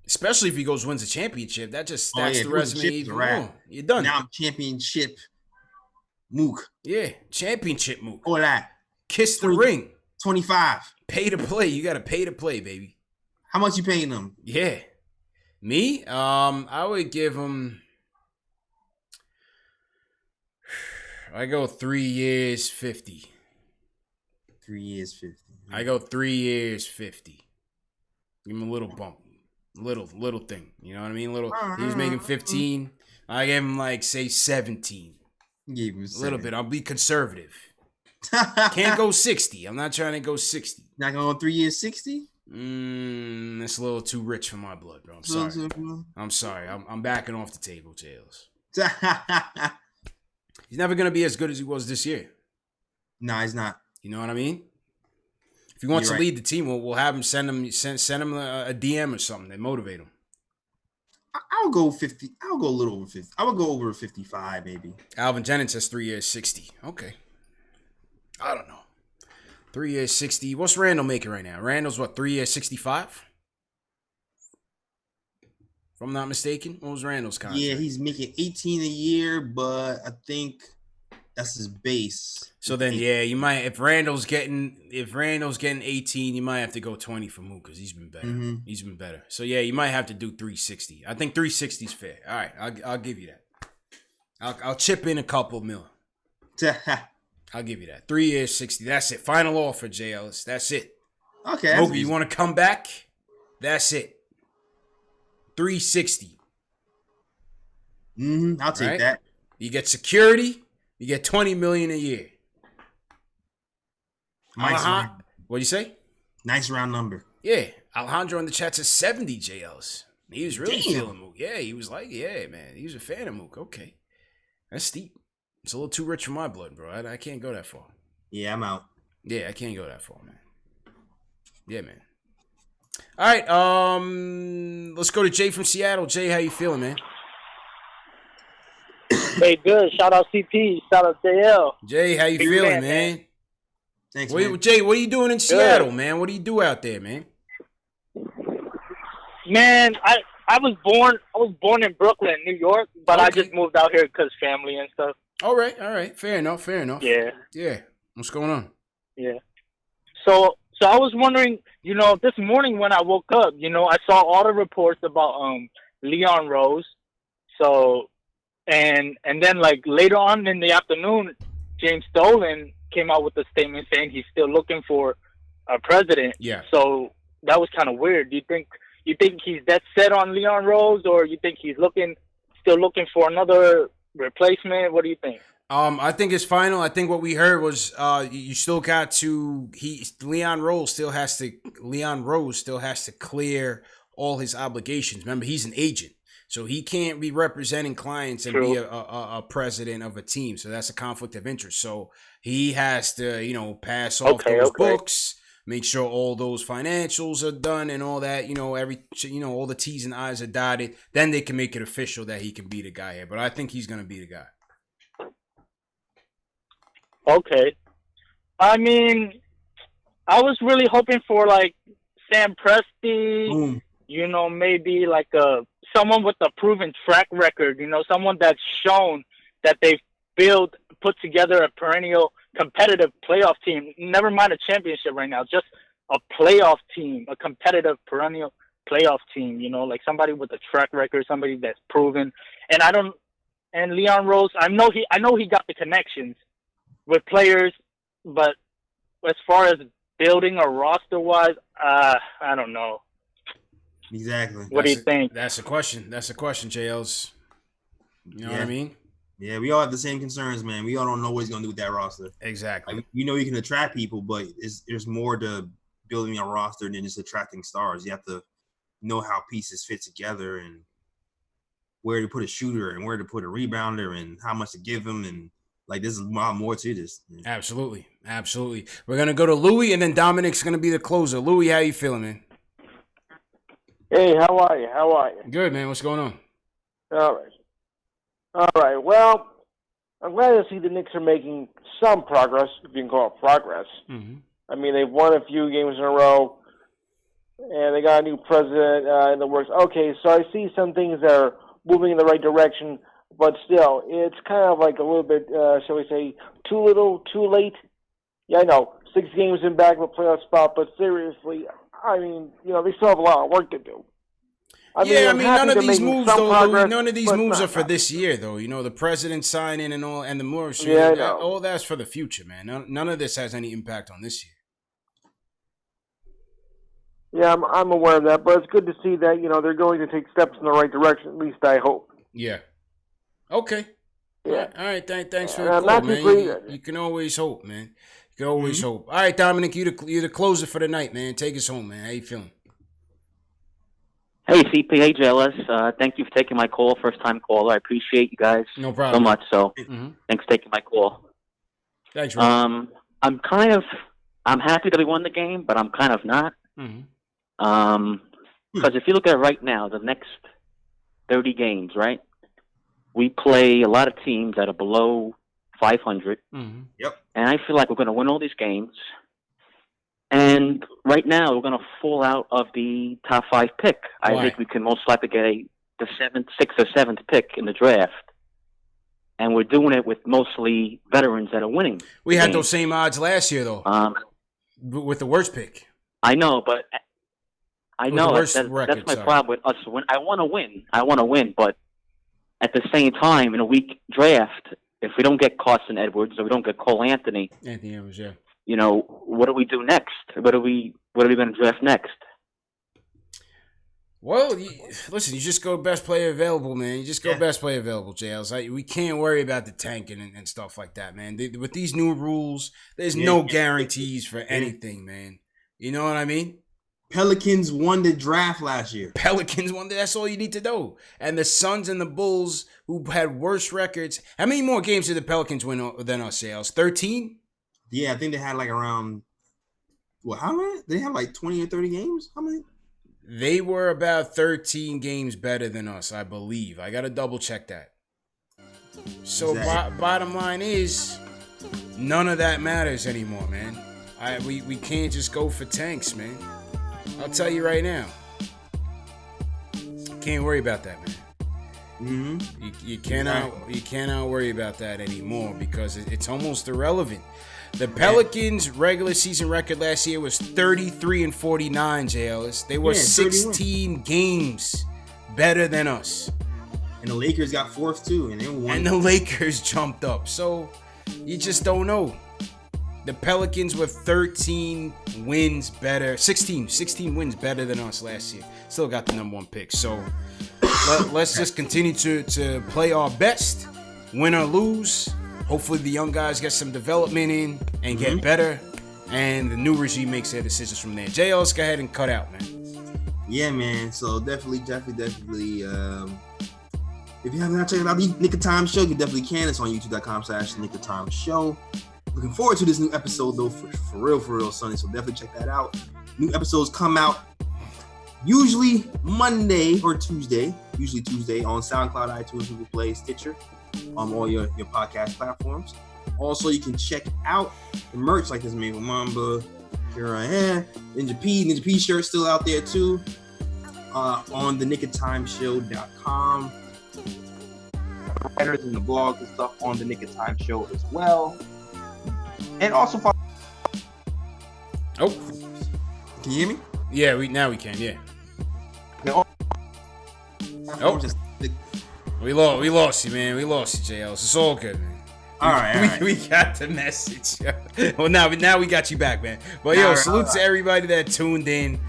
Especially if he wins a championship. That just stacks the resume even more. You're done. Now I'm championship Mook. Yeah, championship Mook. All that. Kiss the ring. 25. Pay to play. You got to pay to play, baby. How much you paying them? Yeah. Me? I would give him... I go 3 years, 50. 3 years, 50. I go 3 years, 50. Give him a little bump. Little thing. You know what I mean? He was making 15. I gave him like, say, 17. Gave him a little bit. I'll be conservative. Can't go 60. I'm not trying to go 60. Not going 3 years, 60? That's a little too rich for my blood, bro. I'm sorry. I'm backing off the table, Tails. He's never going to be as good as he was this year. No, he's not. You know what I mean? If he wants to lead the team, we'll have him send him a DM or something that motivate him. I'll go 50. I'll go a little over 50. I would go over 55, maybe. Alvin Jennings says 3 years, 60. Okay. I don't know. 3 years, 60. What's Randall making right now? Randall's what, 3 years, 65? If I'm not mistaken. What was Randall's contract? Yeah, he's making 18 a year, but I think that's his base. So then, yeah, you might if Randall's getting 18, you might have to go 20 for Mook because he's been better. He's been better. So yeah, you might have to do 360. I think 360 is fair. All right, I'll give you that. I'll chip in a couple mil. I'll give you that. 3 years, 60. That's it. Final offer, J. Ellis. That's it. Okay. Mook, you want to come back? That's it. 360. I'll take that. You get security. You get $20 million a year. Nice What'd you say? Nice round number. Yeah. Alejandro in the chat says 70 JLs. He was really feeling Mook. Yeah, he was like, yeah, man. He was a fan of Mook. Okay. That's steep. It's a little too rich for my blood, bro. I can't go that far. Yeah, I'm out. Yeah, I can't go that far, man. Yeah, man. All right, let's go to Jay from Seattle. Jay, how you feeling, man? Hey, good. Shout out CP. Shout out JL. Jay, how you feeling, man? Thanks, man. Jay, what are you doing in Seattle, man? What do you do out there, man? Man, I was born in Brooklyn, New York, but I just moved out here because family and stuff. All right. Fair enough. Yeah. What's going on? Yeah. So I was wondering, this morning when I woke up, I saw all the reports about Leon Rose. So and then like later on in the afternoon, James Dolan came out with a statement saying he's still looking for a president. Yeah. So that was kind of weird. Do you think he's that set on Leon Rose, or you think he's still looking for another replacement? What do you think? I think it's final. I think what we heard was you still got to Leon Rose still has to clear all his obligations. Remember, he's an agent, so he can't be representing clients and be a president of a team. So that's a conflict of interest. So he has to pass off those books, make sure all those financials are done and all that. All the T's and I's are dotted. Then they can make it official that he can be the guy here. But I think he's gonna be the guy. Okay. I mean, I was really hoping for like Sam Presti, maybe like a someone with a proven track record, you know, someone that's shown that they've put together a perennial competitive playoff team. Never mind a championship right now, just a playoff team, a competitive perennial playoff team, you know, like somebody with a track record, somebody that's proven. And Leon Rose, I know he got the connections with players, but as far as building a roster wise, I don't know. Exactly. What do you think? That's a question, JLs. You know what I mean? Yeah, we all have the same concerns, man. We all don't know what he's gonna do with that roster. Exactly. Like, you know, you can attract people, but there's more to building a roster than just attracting stars. You have to know how pieces fit together and where to put a shooter and where to put a rebounder and how much to give them, and like there's a lot more to this. Absolutely. We're gonna go to Louis, and then Dominic's gonna be the closer. Louis, how you feeling, man? Hey, how are you? Good, man. What's going on? All right. Well, I'm glad to see the Knicks are making some progress, if you can call it progress. Mm-hmm. I mean, they've won a few games in a row, and they got a new president in the works. Okay, so I see some things that are moving in the right direction, but still, it's kind of like a little bit, shall we say, too little, too late. Yeah, I know, 6 games in back of a playoff spot, but seriously, I mean, you know, they still have a lot of work to do. None of these moves, though, Louis, none of these moves are for this year, though. You know, the president signing and all, and the more, all that's for the future, man. None of this has any impact on this year. Yeah, I'm aware of that, but it's good to see that, you know, they're going to take steps in the right direction, at least I hope. Yeah. Okay. Yeah. All right, thanks for the call, man. You can always hope, man. You can always hope. All right, Dominic, you're the closer for the night, man. Take us home, man. How you feeling? Hey, CP, hey, JLS. Thank you for taking my call, first-time caller. I appreciate you guys no problem so much, so thanks for taking my call. Thanks, Ron. I'm happy that we won the game, but I'm kind of not. Because if you look at it right now, the next 30 games, right, we play a lot of teams that are below 500. Yep. And I feel like we're going to win all these games. And right now, we're going to fall out of the top 5 pick. Why? I think we can most likely get the 6th or 7th pick in the draft. And we're doing it with mostly veterans that are winning. We had those same odds last year, though, with the worst pick. I know, but that's my problem with us. I want to win, but at the same time, in a weak draft, if we don't get Carson Edwards or we don't get Cole Anthony Edwards, yeah. You know, what do we do next? What are we going to draft next? Well, listen, you just go best player available, man. You just go best player available, JLs. We can't worry about the tanking and stuff like that, man. With these new rules, there's no guarantees for anything, man. You know what I mean? Pelicans won the draft last year. That's all you need to know. And the Suns and the Bulls, who had worse records. How many more games did the Pelicans win than us, JLs? 13? Yeah, I think they had like around, how many? They had like 20 or 30 games? How many? They were about 13 games better than us, I believe. I got to double check that. So bottom line is, none of that matters anymore, man. We can't just go for tanks, man. I'll tell you right now. Can't worry about that, man. You cannot worry about that anymore because it's almost irrelevant. The Pelicans' regular season record last year was 33-49, JLS. They were 16 games better than us. And the Lakers got 4th too, and they won. And the Lakers jumped up. So you just don't know. The Pelicans were 16 wins better than us last year. Still got the number 1 pick. So let's just continue to play our best, win or lose. Hopefully the young guys get some development in and get better, and the new regime makes their decisions from there. JL, let's go ahead and cut out, man. Yeah, man. So definitely. If you haven't checked out the Nick of Time show, you definitely can. It's on youtube.com/Nick of Time show. Looking forward to this new episode though, for real, Sunday. So definitely check that out. New episodes come out usually Monday or Tuesday. Usually Tuesday on SoundCloud, iTunes, Google Play, Stitcher, on all your podcast platforms. Also, you can check out the merch like this made with Mamba, here I am, Ninja P shirt still out there too. on the knickoftimeshow.com. Writers and the blogs and stuff on the Nick of Time Show as well. And also follow. Oh, can you hear me? Yeah, now we can. Yeah. Oh, we lost you, man. We lost you, JL. It's all good, man. All right. We got the message. Well, now we got you back, man. But yo, salute to everybody that tuned in.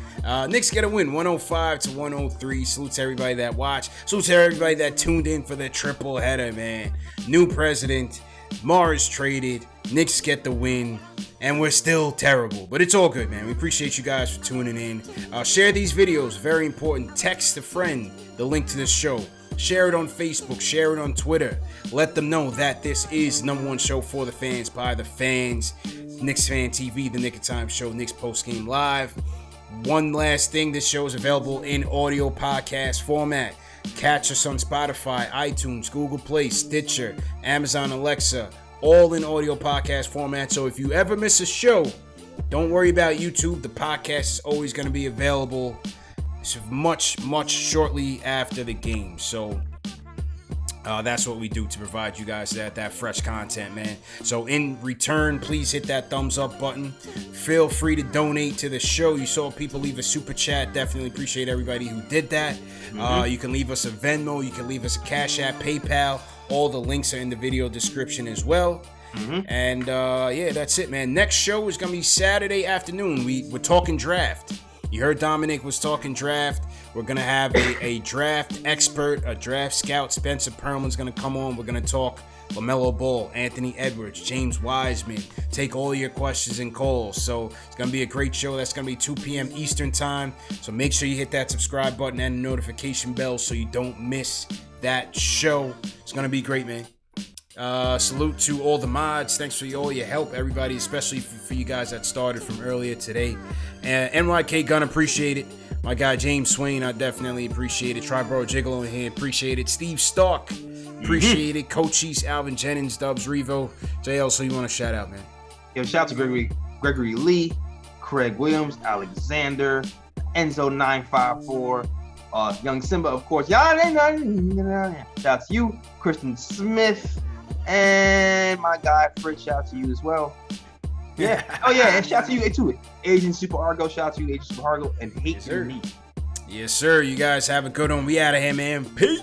Knicks get a win, 105-103. Salute to everybody that watched. Salute to everybody that tuned in for the triple header, man. New president, Mars traded, Knicks get the win, and we're still terrible. But it's all good, man. We appreciate you guys for tuning in. Share these videos, very important. Text a friend the link to this show. Share it on Facebook, share it on Twitter. Let them know that this is the #1 show for the fans, by the fans. KnicksFanTV, the Nick of Time Show, Knicks Post Game Live. One last thing, this show is available in audio podcast format. Catch us on Spotify, iTunes, Google Play, Stitcher, Amazon Alexa, all in audio podcast format. So if you ever miss a show, don't worry about YouTube. The podcast is always going to be available much shortly after the game. So that's what we do to provide you guys that fresh content, man. So in return, please hit that thumbs up button. Feel free to donate to the show. You saw people leave a super chat. Definitely appreciate everybody who did that. You can leave us a Venmo. You can leave us a Cash App, PayPal. All the links are in the video description as well. And yeah, that's it, man. Next show is gonna be Saturday afternoon. We're talking draft. You heard Dominic was talking draft. We're going to have a draft expert, a draft scout. Spencer Perlman's going to come on. We're going to talk LaMelo Ball, Anthony Edwards, James Wiseman. Take all your questions and calls. So it's going to be a great show. That's going to be 2 p.m. Eastern time. So make sure you hit that subscribe button and the notification bell so you don't miss that show. It's going to be great, man. Salute to all the mods. Thanks for all your help, everybody, especially for you guys that started from earlier today. NYK Gunn, appreciate it. My guy James Swain, I definitely appreciate it. Triborough Jiggle in here, appreciate it. Steve Stark, appreciate it. Coaches, Alvin Jennings, Dubs, Revo. JL, so you want to shout out, man? Yo, shout out to Gregory Lee, Craig Williams, Alexander, Enzo954, Young Simba, of course. Shout out to you, Kristen Smith, and my guy Fritz. Shout out to you as well. Yeah. Oh yeah, and shout out to you too. Asian Super Argo. Shout out to you, Asian Super Argo, and Hate Your Meat. Yes, sir. You guys have a good one. We out of here, man. Peace.